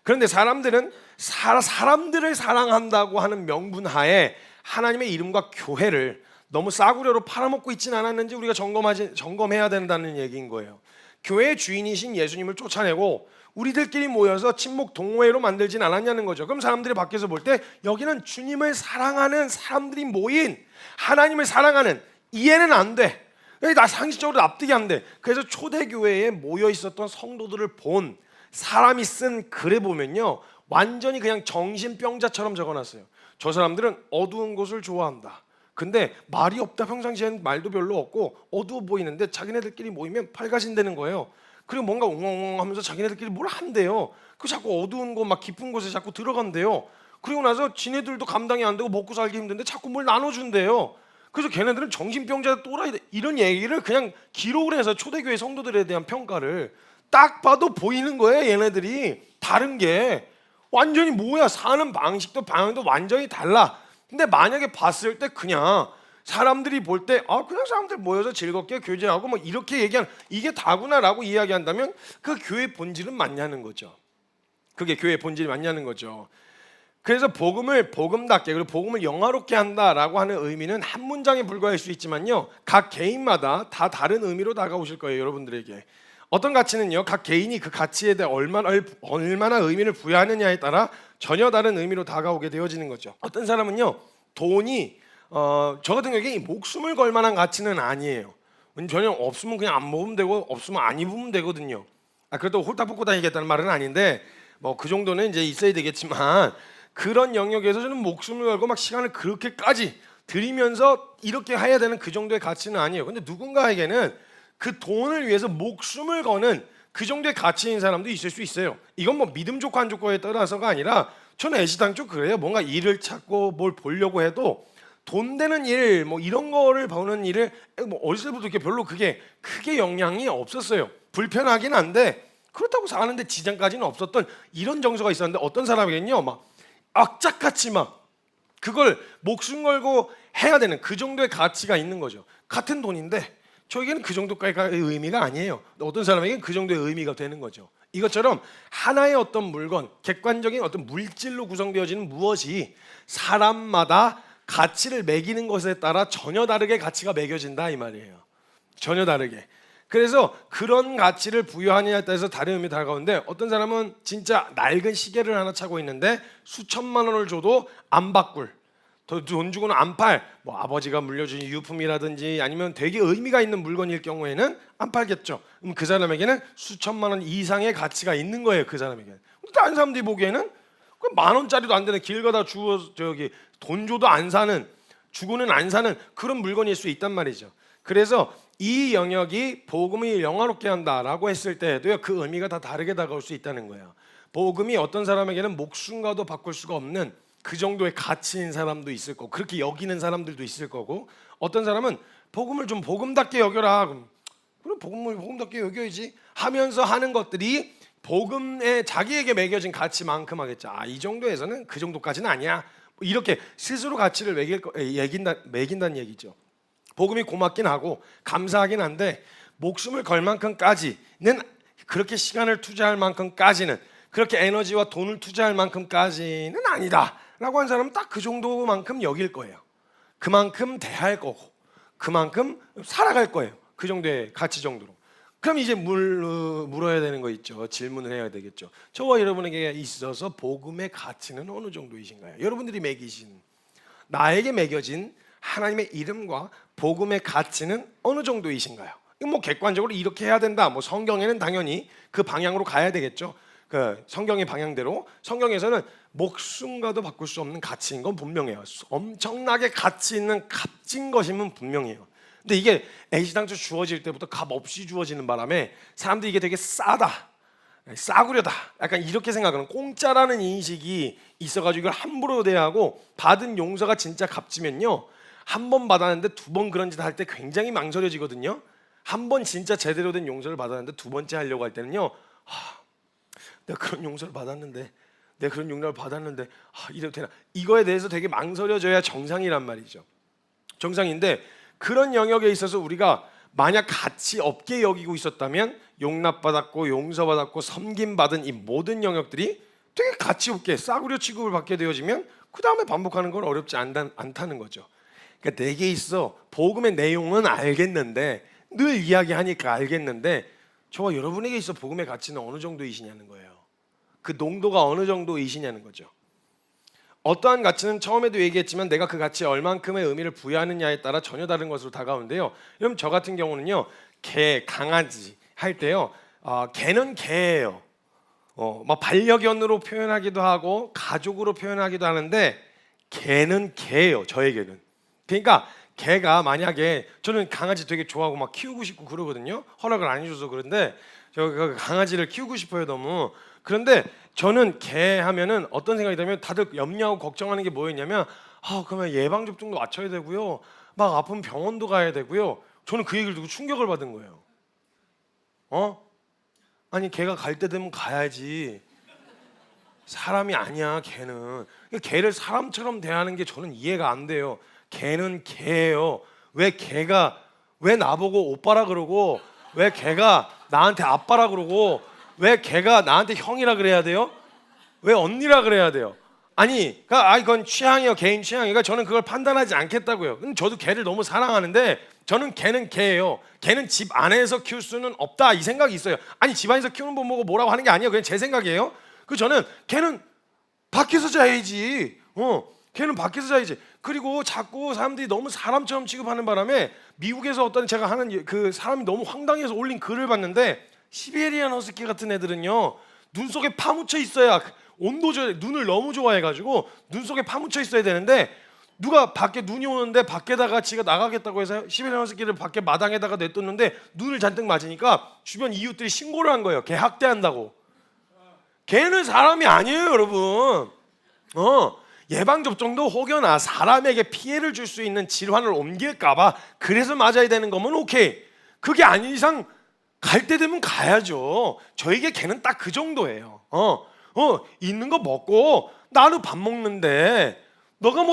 Speaker 1: 그런데 사람들은 사람들을 사랑한다고 하는 명분 하에 하나님의 이름과 교회를 너무 싸구려로 팔아먹고 있진 않았는지 우리가 점검해야 된다는 얘기인 거예요. 교회의 주인이신 예수님을 쫓아내고 우리들끼리 모여서 친목 동호회로 만들진 않았냐는 거죠. 그럼 사람들이 밖에서 볼 때 여기는 주님을 사랑하는 사람들이 모인, 하나님을 사랑하는, 이해는 안 돼. 나 상식적으로 납득이 안 돼. 그래서 초대교회에 모여 있었던 성도들을 본 사람이 쓴 글에 보면요, 완전히 그냥 정신병자처럼 적어놨어요. 저 사람들은 어두운 곳을 좋아한다. 근데 말이 없다. 평상시에는 말도 별로 없고 어두워 보이는데 자기네들끼리 모이면 밝아진다는 거예요. 그리고 뭔가 웅웅 하면서 자기네들끼리 뭘 한대요. 그 자꾸 어두운 곳, 막 깊은 곳에 자꾸 들어간대요. 그리고 나서 지네들도 감당이 안 되고 먹고 살기 힘든데 자꾸 뭘 나눠준대요. 그래서 걔네들은 정신병자 또라이, 이런 얘기를 그냥 기록을 해서 초대교회 성도들에 대한 평가를 딱 봐도 보이는 거예요. 얘네들이 다른 게 완전히 뭐야, 사는 방식도 방향도 완전히 달라. 근데 만약에 봤을 때 그냥 사람들이 볼 때 그냥 사람들 모여서 즐겁게 교제하고 뭐 이렇게 얘기하는 이게 다구나라고 이야기한다면 그 교회 본질은 맞냐는 거죠. 그게 교회 본질이 맞냐는 거죠. 그래서 복음을 복음답게 그리고 복음을 영화롭게 한다라고 하는 의미는 한 문장에 불과할 수 있지만요, 각 개인마다 다 다른 의미로 다가오실 거예요. 여러분들에게 어떤 가치는요, 각 개인이 그 가치에 대해 얼마나 의미를 부여하느냐에 따라 전혀 다른 의미로 다가오게 되어지는 거죠. 어떤 사람은요, 돈이 저 같은 경우에 목숨을 걸 만한 가치는 아니에요. 전혀 없으면 그냥 안 먹으면 되고 없으면 안 입으면 되거든요. 그래도 홀딱 벗고 다니겠다는 말은 아닌데 뭐 그 정도는 이제 있어야 되겠지만, 그런 영역에서 저는 목숨을 걸고 막 시간을 그렇게까지 들이면서 이렇게 해야 되는 그 정도의 가치는 아니에요. 근데 누군가에게는 그 돈을 위해서 목숨을 거는 그 정도의 가치인 사람도 있을 수 있어요. 이건 뭐 믿음 좋고 안 좋고에 따라서가 아니라 저는 애시당초 그래요. 뭔가 일을 찾고 뭘 보려고 해도 돈 되는 일, 뭐 이런 거를 보는 일을 뭐 어렸을 때부터 이렇게 별로 그게 크게 영향이 없었어요. 불편하긴 한데 그렇다고 사는데 지장까지는 없었던 이런 정서가 있었는데, 어떤 사람에게는요 막 악착같이 막 그걸 목숨 걸고 해야 되는 그 정도의 가치가 있는 거죠. 같은 돈인데 저에게는 그 정도까지의 의미가 아니에요. 어떤 사람에게는 그 정도의 의미가 되는 거죠. 이것처럼 하나의 어떤 물건, 객관적인 어떤 물질로 구성되어지는 무엇이 사람마다 가치를 매기는 것에 따라 전혀 다르게 가치가 매겨진다 이 말이에요. 전혀 다르게. 그래서 그런 가치를 부여하느냐에 따라서 다른 의미 다가오는데, 어떤 사람은 진짜 낡은 시계를 하나 차고 있는데 수천만 원을 줘도 안 바꿀, 돈 주고는 안 팔, 뭐 아버지가 물려준 유품이라든지 아니면 되게 의미가 있는 물건일 경우에는 안 팔겠죠. 그럼 그 사람에게는 수천만 원 이상의 가치가 있는 거예요. 그 사람에게는. 다른 사람들이 보기에는 만 원짜리도 안 되는, 길 가다 돈 줘도 안 사는, 주고는 안 사는 그런 물건일 수 있단 말이죠. 그래서 이 영역이 복음이 영화롭게 한다라고 했을 때에도요, 그 의미가 다 다르게 다가올 수 있다는 거예요. 복음이 어떤 사람에게는 목숨과도 바꿀 수가 없는 그 정도의 가치인 사람도 있을 거고, 그렇게 여기는 사람들도 있을 거고, 어떤 사람은 복음을 좀 복음답게 여겨라, 그럼 복음을 복음답게 여겨야지 하면서 하는 것들이 복음에 자기에게 매겨진 가치만큼 하겠죠. 이 정도에서는 그 정도까지는 아니야, 이렇게 스스로 가치를 매긴다는 얘기죠. 복음이 고맙긴 하고 감사하긴 한데 목숨을 걸 만큼까지는, 그렇게 시간을 투자할 만큼까지는, 그렇게 에너지와 돈을 투자할 만큼까지는 아니다 라고 한 사람은 딱 그 정도만큼 여길 거예요. 그만큼 대할 거고 그만큼 살아갈 거예요. 그 정도의 가치 정도로. 그럼 이제 물어야 되는 거 있죠. 질문을 해야 되겠죠. 저와 여러분에게 있어서 복음의 가치는 어느 정도이신가요? 여러분들이 매기신, 나에게 매겨진 하나님의 이름과 복음의 가치는 어느 정도이신가요? 뭐 객관적으로 이렇게 해야 된다, 뭐 성경에는 당연히 그 방향으로 가야 되겠죠. 그 성경의 방향대로. 성경에서는 목숨과도 바꿀 수 없는 가치인 건 분명해요. 엄청나게 가치 있는 값진 것이면 분명해요. 근데 이게 애시당초 주어질 때부터 값 없이 주어지는 바람에 사람들이 이게 되게 싸다, 싸구려다, 약간 이렇게 생각하는, 공짜라는 인식이 있어가지고 이걸 함부로 대하고, 받은 용서가 진짜 값지면요, 한 번 받았는데 두 번 그런 짓 할 때 굉장히 망설여지거든요. 한 번 진짜 제대로 된 용서를 받았는데 두 번째 하려고 할 때는요, 내가 그런 용서를 받았는데, 이래도 되나, 이거에 대해서 되게 망설여져야 정상이란 말이죠. 정상인데, 그런 영역에 있어서 우리가 만약 가치 없게 여기고 있었다면, 용납받았고 용서받았고 섬김받은 이 모든 영역들이 되게 가치 없게 싸구려 취급을 받게 되어지면 그 다음에 반복하는 건 어렵지 않다는 거죠. 그러니까 내게 있어 복음의 내용은 알겠는데, 늘 이야기하니까 알겠는데, 저와 여러분에게 있어 복음의 가치는 어느 정도이시냐는 거예요. 그 농도가 어느 정도이시냐는 거죠. 어떠한 가치는 처음에도 얘기했지만 내가 그 가치에 얼만큼의 의미를 부여하느냐에 따라 전혀 다른 것으로 다가오는데요. 여러분, 저 같은 경우는요, 개, 강아지 할 때요, 개는 개예요. 막 반려견으로 표현하기도 하고 가족으로 표현하기도 하는데, 개는 개예요. 저에게는. 그러니까 개가, 만약에 저는 강아지 되게 좋아하고 막 키우고 싶고 그러거든요. 허락을 안 해줘서 그런데 저 강아지를 키우고 싶어요, 너무. 그런데 저는 개 하면은 어떤 생각이 들면, 다들 염려하고 걱정하는 게 뭐였냐면, 그러면 예방 접종도 맞춰야 되고요, 막 아프면 병원도 가야 되고요. 저는 그 얘기를 듣고 충격을 받은 거예요. 아니, 걔가 갈 때 되면 가야지. 사람이 아니야 걔는. 걔를 사람처럼 대하는 게 저는 이해가 안 돼요. 걔는 걔예요. 왜 나보고 오빠라 그러고, 왜 걔가 나한테 아빠라 그러고, 왜 걔가 나한테 형이라 그래야 돼요? 왜 언니라 그래야 돼요? 아니, 이건 취향이요, 개인 취향이니까 저는 그걸 판단하지 않겠다고요. 근데 저도 걔를 너무 사랑하는데 저는 걔는 걔예요. 걔는 집 안에서 키울 수는 없다 이 생각이 있어요. 아니, 집 안에서 키우는 법 보고 뭐라고 하는 게 아니에요. 그냥 제 생각이에요. 저는 걔는 밖에서 자야지. 걔는 밖에서 자야지. 그리고 자꾸 사람들이 너무 사람처럼 취급하는 바람에 미국에서 어떤 제가 하는 그 사람이 너무 황당해서 올린 글을 봤는데, 시베리안 허스키 같은 애들은요 눈 속에 파묻혀 있어야 온도 눈을 너무 좋아해가지고 눈 속에 파묻혀 있어야 되는데, 누가 밖에 눈이 오는데 밖에다가 지가 나가겠다고 해서 시베리안 허스키를 밖에 마당에다가 내뒀는데 눈을 잔뜩 맞으니까 주변 이웃들이 신고를 한 거예요. 걔 학대한다고. 걔는 사람이 아니에요, 여러분. 예방접종도 혹여나 사람에게 피해를 줄 수 있는 질환을 옮길까봐 그래서 맞아야 되는 거면 오케이. 그게 아닌 이상 갈 때 되면 가야죠. 저에게 걔는 딱 그 정도예요. 있는 거 먹고 나는 밥 먹는데 너가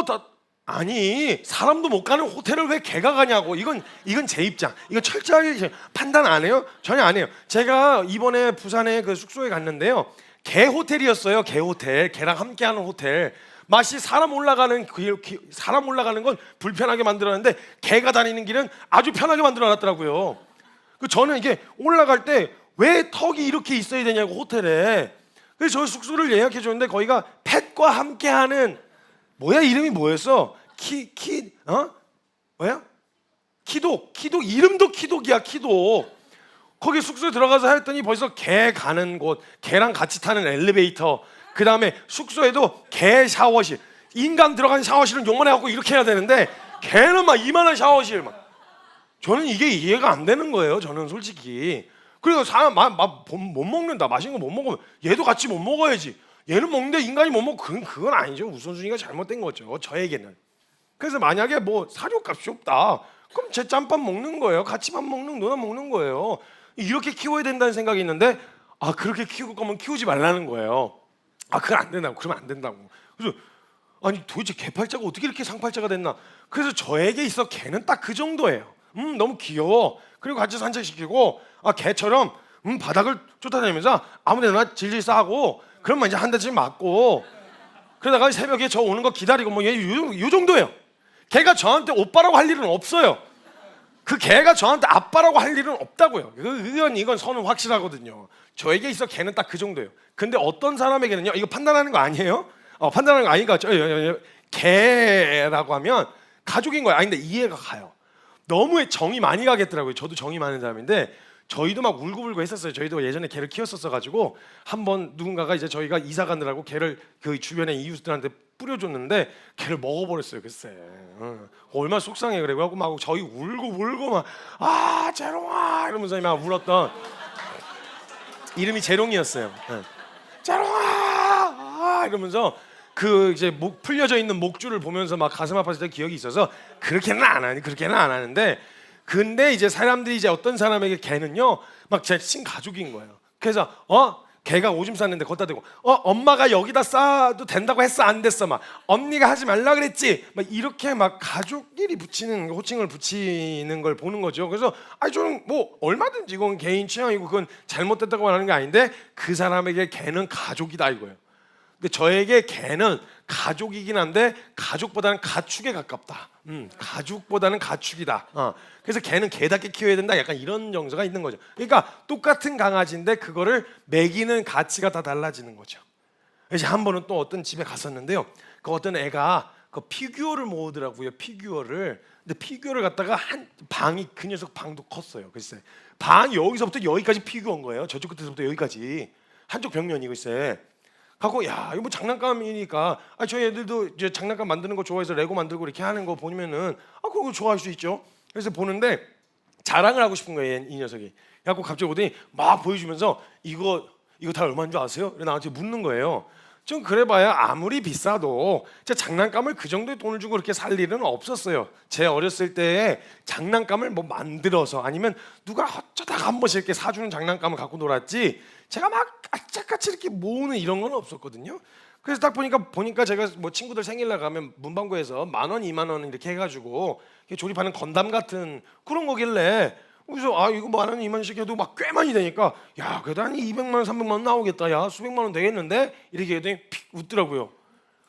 Speaker 1: 아니, 사람도 못 가는 호텔을 왜 걔가 가냐고. 이건 제 입장. 이거 철저하게 판단 안 해요? 전혀 안 해요. 제가 이번에 부산에 그 숙소에 갔는데요, 개 호텔이었어요. 개 호텔. 개랑 함께하는 호텔. 맛이 사람 올라가는 건 불편하게 만들었는데 개가 다니는 길은 아주 편하게 만들어놨더라고요. 저는 이게 올라갈 때 왜 턱이 이렇게 있어야 되냐고, 호텔에. 그래서 저 숙소를 예약해 줬는데 거기가 펫과 함께하는, 이름이 뭐였어? 키독. 이름도 키독이야, 키독. 거기 숙소에 들어가서 했더니 벌써 개 가는 곳, 개랑 같이 타는 엘리베이터, 그 다음에 숙소에도 개 샤워실. 인간 들어가는 샤워실은 요만해 갖고 이렇게 해야 되는데 개는 막 이만한 샤워실 막. 저는 이게 이해가 안 되는 거예요, 저는 솔직히. 그리고 사람 못 먹는다, 맛있는 거 못 먹으면 얘도 같이 못 먹어야지. 얘는 먹는데 인간이 못 먹고, 그건 아니죠. 우선순위가 잘못된 거죠, 저에게는. 그래서 만약에 사료값이 없다, 그럼 제 짬밥 먹는 거예요. 같이 밥 먹는, 누나 먹는 거예요. 이렇게 키워야 된다는 생각이 있는데, 그렇게 키울 거면 키우지 말라는 거예요. 그건 안 된다고. 그러면 안 된다고. 그래서 아니, 도대체 개팔자가 어떻게 이렇게 상팔자가 됐나. 그래서 저에게 있어 개는 딱 그 정도예요. 너무 귀여워. 그리고 같이 산책시키고, 개처럼 바닥을 쫓아다니면서 아무데나 질질 싸고, 그러면 이제 한 대씩 맞고, 그러다가 새벽에 저 오는 거 기다리고 요 정도예요. 개가 저한테 오빠라고 할 일은 없어요. 그 개가 저한테 아빠라고 할 일은 없다고요. 이건 선은 확실하거든요. 저에게 있어 개는 딱 그 정도예요. 근데 어떤 사람에게는요, 이거 판단하는 거 아니에요? 판단하는 거 아니니까 개라고 하면 가족인 거예요. 근데 이해가 가요. 너무 정이 많이 가겠더라고요. 저도 정이 많은 사람인데 저희도 막 울고불고 했었어요. 저희도 예전에 개를 키웠었어 가지고 한번 누군가가 이제 저희가 이사 가느라고 개를 그 주변의 이웃들한테 뿌려줬는데 개를 먹어버렸어요, 글쎄. 얼마나 속상해. 그래갖고 막 저희 울고 막 재롱아 이러면서 막 울었던, 이름이 재롱이었어요. 재롱아 이러면서 이제 풀려져 있는 목줄을 보면서 막 가슴 아팠을 기억이 있어서 그렇게는 안 하는데, 근데 이제 사람들이 이제 어떤 사람에게 개는요 막 제 친가족인 거예요. 그래서 개가 오줌 쌌는데 걷다 대고 엄마가 여기다 싸도 된다고 했어, 안 됐어, 막 언니가 하지 말라 그랬지, 막 이렇게 막 가족끼리 붙이는, 호칭을 붙이는 걸 보는 거죠. 그래서 저는 얼마든지 이건 개인 취향이고 그건 잘못됐다고 하는 게 아닌데, 그 사람에게 개는 가족이다 이거예요. 근데 저에게 개는 가족이긴 한데 가족보다는 가축에 가깝다. 가족보다는 가축이다. 그래서 개는 개답게 키워야 된다, 약간 이런 정서가 있는 거죠. 그러니까 똑같은 강아지인데 그거를 먹이는 가치가 다 달라지는 거죠. 그래서 한 번은 또 어떤 집에 갔었는데요, 그 어떤 애가 그 피규어를 모으더라고요. 피규어를. 근데 피규어를 갖다가 한 방이, 그 녀석 방도 컸어요. 글쎄, 방이 여기서부터 여기까지 피규어인 거예요. 저쪽 끝에서부터 여기까지 한쪽 벽면이 글쎄. 하고 이거 장난감이니까 저희 애들도 이제 장난감 만드는 거 좋아해서 레고 만들고 이렇게 하는 거 보면은 그거 좋아할 수 있죠. 그래서 보는데 자랑을 하고 싶은 거예요, 이 녀석이. 그래갖고 갑자기 오더니 막 보여주면서 이거 다 얼마인 줄 아세요? 나한테 묻는 거예요. 좀 그래봐야 아무리 비싸도 제 장난감을 그 정도의 돈을 주고 그렇게 살 일은 없었어요. 제 어렸을 때에 장난감을 뭐 만들어서 아니면 누가 어쩌다가 한 번씩 이렇게 사주는 장난감을 갖고 놀았지 제가 막 까짝까짝 이렇게 모으는 이런 건 없었거든요. 그래서 딱 보니까 제가 뭐 친구들 생일날 가면 문방구에서 10,000원, 20,000원 이렇게 해가지고 조립하는 건담 같은 그런 거길래 그래서 이거 10,000원, 20,000원씩 해도 막 꽤 많이 되니까 야 그래도 한 200만 원, 300만 원 나오겠다. 야 수백만 원 되겠는데? 이렇게 했더니 픽 웃더라고요.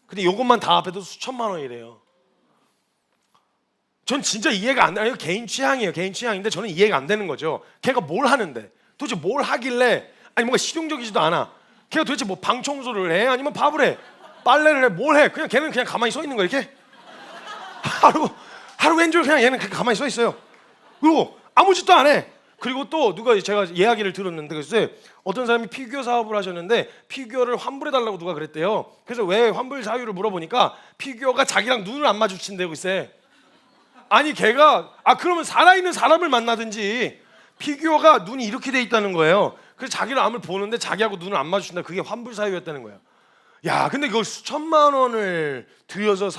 Speaker 1: 근데 이것만 다 합해도 수천만 원이래요. 전 진짜 이해가 안 돼요. 개인 취향이에요. 개인 취향인데 저는 이해가 안 되는 거죠. 걔가 뭘 하는데 도대체 뭘 하길래 아니 뭔가 실용적이지도 않아. 걔가 도대체 뭐 방 청소를 해? 아니면 밥을 해? 빨래를 해? 뭘 해? 그냥 걔는 그냥 가만히 서 있는 거야 이렇게 하루 왼줄 그냥 얘는 그렇게 가만히 서 있어요. 그리고 아무 짓도 안 해. 그리고 또 누가 제가 이야기를 들었는데 글쎄 어떤 사람이 피규어 사업을 하셨는데 피규어를 환불해 달라고 누가 그랬대요. 그래서 왜 환불 사유를 물어보니까 피규어가 자기랑 눈을 안 마주친대요 글쎄. 아니 걔가 그러면 살아있는 사람을 만나든지 피규어가 눈이 이렇게 돼 있다는 거예요. 그래서 자기를 암을 보는데 자기하고 눈을 안 마주친다. 그게 환불 사유였다는 거예요. 야 근데 그걸 수천만 원을 들여서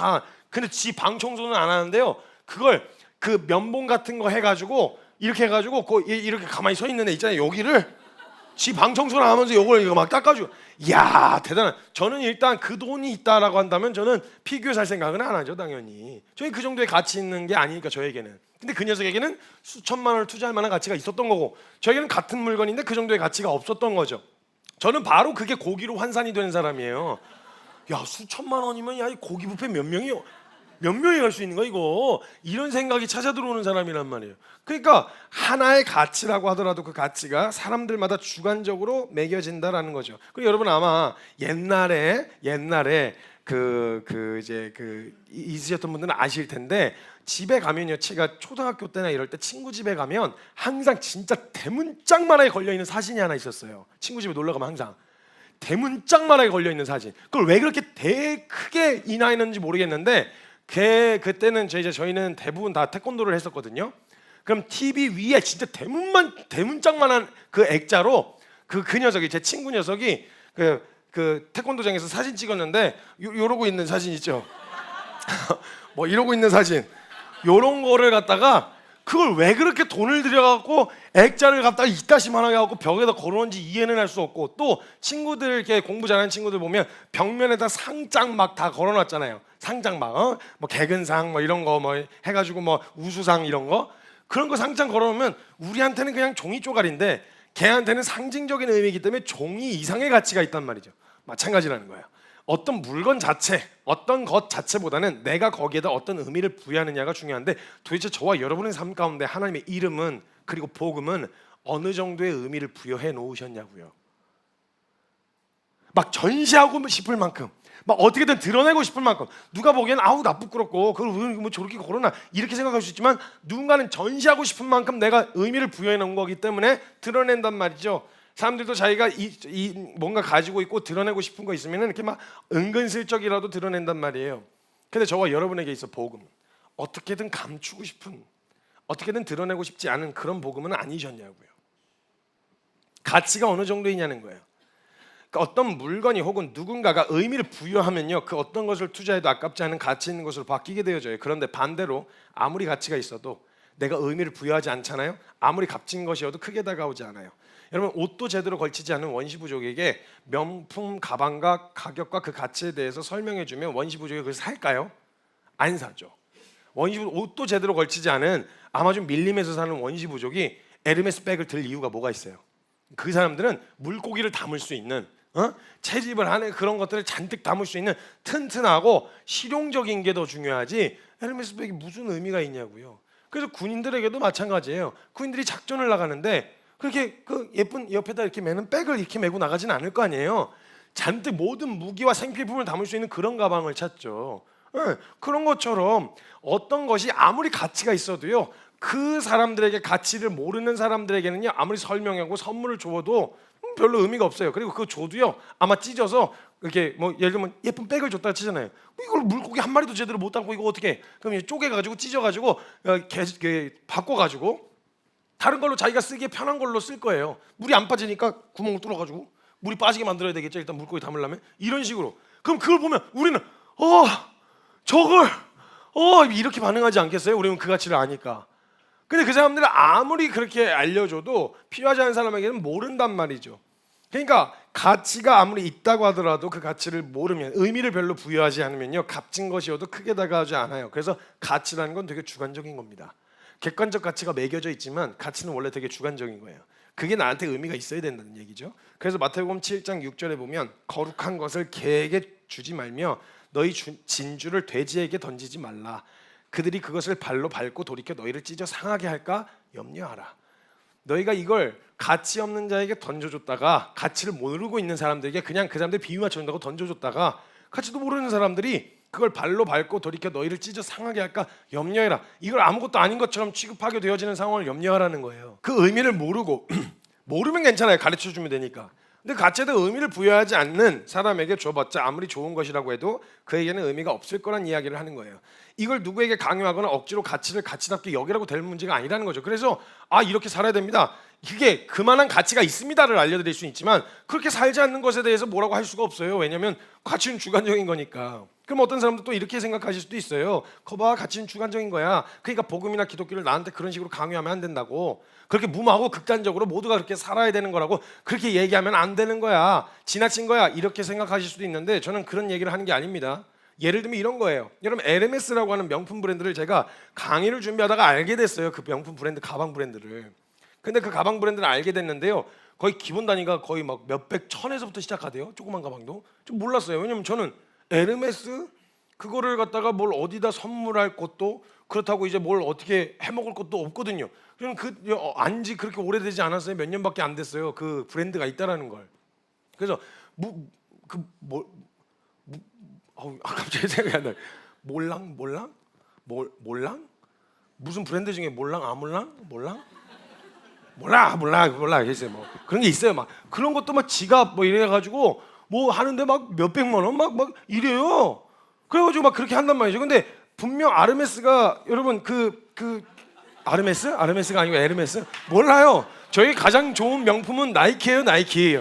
Speaker 1: 근데 지 방 청소는 안 하는데요. 그걸 그 면봉 같은 거 해가지고 이렇게 해가지고 이렇게 가만히 서 있는 애 있잖아요. 여기를 지 방 청소를 하면서 이걸 이거 막 닦아주고. 이야 대단한. 저는 일단 그 돈이 있다라고 한다면 저는 피규어 살 생각은 안 하죠 당연히. 저희 그 정도의 가치 있는 게 아니니까 저에게는. 근데 그 녀석에게는 수천만 원을 투자할 만한 가치가 있었던 거고 저에게는 같은 물건인데 그 정도의 가치가 없었던 거죠. 저는 바로 그게 고기로 환산이 되는 사람이에요. 야 수천만 원이면 야 이 고기 뷔페 몇 명이 갈 수 있는 거야 이거. 이런 생각이 찾아 들어오는 사람이란 말이에요. 그러니까 하나의 가치라고 하더라도 그 가치가 사람들마다 주관적으로 매겨진다라는 거죠. 그리고 여러분 아마 옛날에 있으셨던 분들은 아실 텐데 집에 가면요, 제가 초등학교 때나 이럴 때 친구 집에 가면 항상 진짜 대문짝만하게 걸려 있는 사진이 하나 있었어요. 친구 집에 놀러 가면 항상 대문짝만하게 걸려 있는 사진. 그걸 왜 그렇게 크게 인화했는지 모르겠는데 그때는 저희는 대부분 다 태권도를 했었거든요. 그럼 TV 위에 진짜 대문짝만한 그 액자로 그 녀석이 제 친구 녀석이 그 태권도장에서 사진 찍었는데 이러고 있는 사진 있죠. 뭐 이러고 있는 사진 요런 거를 갖다가 그걸 왜 그렇게 돈을 들여갖고 액자를 갖다가 이따시만하게 하고 벽에다 걸어놓은지 이해는 할 수 없고 또 친구들 이렇게 공부 잘하는 친구들 보면 벽면에다 상장 막 다 걸어놨잖아요. 상장 막 뭐 개근상 뭐 이런 거 뭐 해가지고 뭐 우수상 이런 거 그런 거 상장 걸어놓으면 우리한테는 그냥 종이 쪼가리인데 걔한테는 상징적인 의미이기 때문에 종이 이상의 가치가 있단 말이죠. 마찬가지라는 거예요. 어떤 물건 자체, 어떤 것 자체보다는 내가 거기에다 어떤 의미를 부여하느냐가 중요한데 도대체 저와 여러분의 삶 가운데 하나님의 이름은 그리고 복음은 어느 정도의 의미를 부여해 놓으셨냐고요. 막 전시하고 싶을 만큼 막 어떻게든 드러내고 싶을 만큼 누가 보기엔 아우 나 부끄럽고 그걸 뭐 저렇게 걸어놔 이렇게 생각할 수 있지만 누군가는 전시하고 싶은 만큼 내가 의미를 부여해 놓은 거기 때문에 드러낸단 말이죠. 사람들도 자기가 뭔가 가지고 있고 드러내고 싶은 거 있으면 이렇게 막 은근슬쩍이라도 드러낸단 말이에요. 근데 저와 여러분에게 있어 복음 어떻게든 감추고 싶은 어떻게든 드러내고 싶지 않은 그런 복음은 아니셨냐고요. 가치가 어느 정도이냐는 거예요. 그러니까 어떤 물건이 혹은 누군가가 의미를 부여하면요 그 어떤 것을 투자해도 아깝지 않은 가치 있는 것으로 바뀌게 되어져요. 그런데 반대로 아무리 가치가 있어도 내가 의미를 부여하지 않잖아요. 아무리 값진 것이어도 크게 다가오지 않아요. 여러분 옷도 제대로 걸치지 않은 원시부족에게 명품 가방과 가격과 그 가치에 대해서 설명해주면 원시부족이 그걸 살까요? 안 사죠. 옷도 제대로 걸치지 않은 아마존 밀림에서 사는 원시부족이 에르메스 백을 들 이유가 뭐가 있어요? 그 사람들은 물고기를 담을 수 있는 채집을 하는 그런 것들을 잔뜩 담을 수 있는 튼튼하고 실용적인 게 더 중요하지 에르메스 백이 무슨 의미가 있냐고요. 그래서 군인들에게도 마찬가지예요. 군인들이 작전을 나가는데 그렇게 그 예쁜 옆에다 이렇게 매는 백을 이렇게 메고 나가진 않을 거 아니에요. 잔뜩 모든 무기와 생필품을 담을 수 있는 그런 가방을 찾죠. 그런 것처럼 어떤 것이 아무리 가치가 있어도요 그 사람들에게 가치를 모르는 사람들에게는요 아무리 설명하고 선물을 줘도 별로 의미가 없어요. 그리고 그거 줘도요 아마 찢어서 이렇게 뭐 예를 들면 예쁜 백을 줬다 치잖아요. 이걸 물고기 한 마리도 제대로 못 담고 이거 어떻게? 그럼 쪼개가지고 찢어가지고 바꿔가지고 다른 걸로 자기가 쓰기에 편한 걸로 쓸 거예요. 물이 안 빠지니까 구멍을 뚫어가지고 물이 빠지게 만들어야 되겠죠. 일단 물고기 담으려면 이런 식으로. 그럼 그걸 보면 우리는 저걸 이렇게 반응하지 않겠어요? 우리는 그 가치를 아니까. 근데 그 사람들은 아무리 그렇게 알려줘도 필요하지 않은 사람에게는 모른단 말이죠. 그러니까 가치가 아무리 있다고 하더라도 그 가치를 모르면, 의미를 별로 부여하지 않으면요, 값진 것이어도 크게 다가오지 않아요. 그래서 가치라는 건 되게 주관적인 겁니다. 객관적 가치가 매겨져 있지만 가치는 원래 되게 주관적인 거예요. 그게 나한테 의미가 있어야 된다는 얘기죠. 그래서 마태복음 7장 6절에 보면 거룩한 것을 개에게 주지 말며 너희 진주를 돼지에게 던지지 말라. 그들이 그것을 발로 밟고 돌이켜 너희를 찢어 상하게 할까 염려하라. 너희가 이걸 가치 없는 자에게 던져줬다가, 가치를 모르고 있는 사람들에게 그냥 그 사람들 비유 맞춰준다고 던져줬다가, 가치도 모르는 사람들이 그걸 발로 밟고 돌이켜 너희를 찢어 상하게 할까 염려해라. 이걸 아무것도 아닌 것처럼 취급하게 되어지는 상황을 염려하라는 거예요. 그 의미를 모르고 모르면 괜찮아요. 가르쳐주면 되니까. 근데 가치에도 의미를 부여하지 않는 사람에게 줘봤자 아무리 좋은 것이라고 해도 그에게는 의미가 없을 거란 이야기를 하는 거예요. 이걸 누구에게 강요하거나 억지로 가치를 가치답게 여기라고 될 문제가 아니라는 거죠. 그래서 이렇게 살아야 됩니다, 그게 그만한 가치가 있습니다를 알려드릴 수는 있지만 그렇게 살지 않는 것에 대해서 뭐라고 할 수가 없어요. 왜냐하면 가치는 주관적인 거니까. 그럼 어떤 사람도 또 이렇게 생각하실 수도 있어요. 거봐, 가치는 주관적인 거야. 그러니까 복음이나 기독교를 나한테 그런 식으로 강요하면 안 된다고. 그렇게 무모하고 극단적으로 모두가 그렇게 살아야 되는 거라고 그렇게 얘기하면 안 되는 거야. 지나친 거야. 이렇게 생각하실 수도 있는데 저는 그런 얘기를 하는 게 아닙니다. 예를 들면 이런 거예요. 여러분, 에르메스라고 하는 명품 브랜드를 제가 강의를 준비하다가 알게 됐어요. 그 명품 브랜드, 가방 브랜드를. 근데 그 가방 브랜드를 알게 됐는데요, 거의 기본 단위가 거의 막 몇백, 천에서부터 시작하대요. 조그만 가방도. 좀 몰랐어요. 왜냐면 저는 에르메스 그거를 갖다가 뭘 어디다 선물할 것도, 그렇다고 이제 뭘 어떻게 해먹을 것도 없거든요. 저는 안지 그렇게 오래되지 않았어요. 몇 년밖에 안 됐어요. 그 브랜드가 있다라는 걸. 그래서 갑자기 생각이 안 나요. 몰랑? 무슨 브랜드 중에 몰랑, 아몰랑? 몰라 계세요. 뭐 그런 게 있어요. 막 그런 것도 막 지갑 뭐 이래가지고 뭐 하는데 막 몇백만 원 막 이래요. 그래가지고 막 그렇게 한단 말이죠. 근데 분명 아르메스가, 여러분 그 아르메스가 아니고 에르메스 몰라요. 저희 가장 좋은 명품은 나이키예요. 나이키.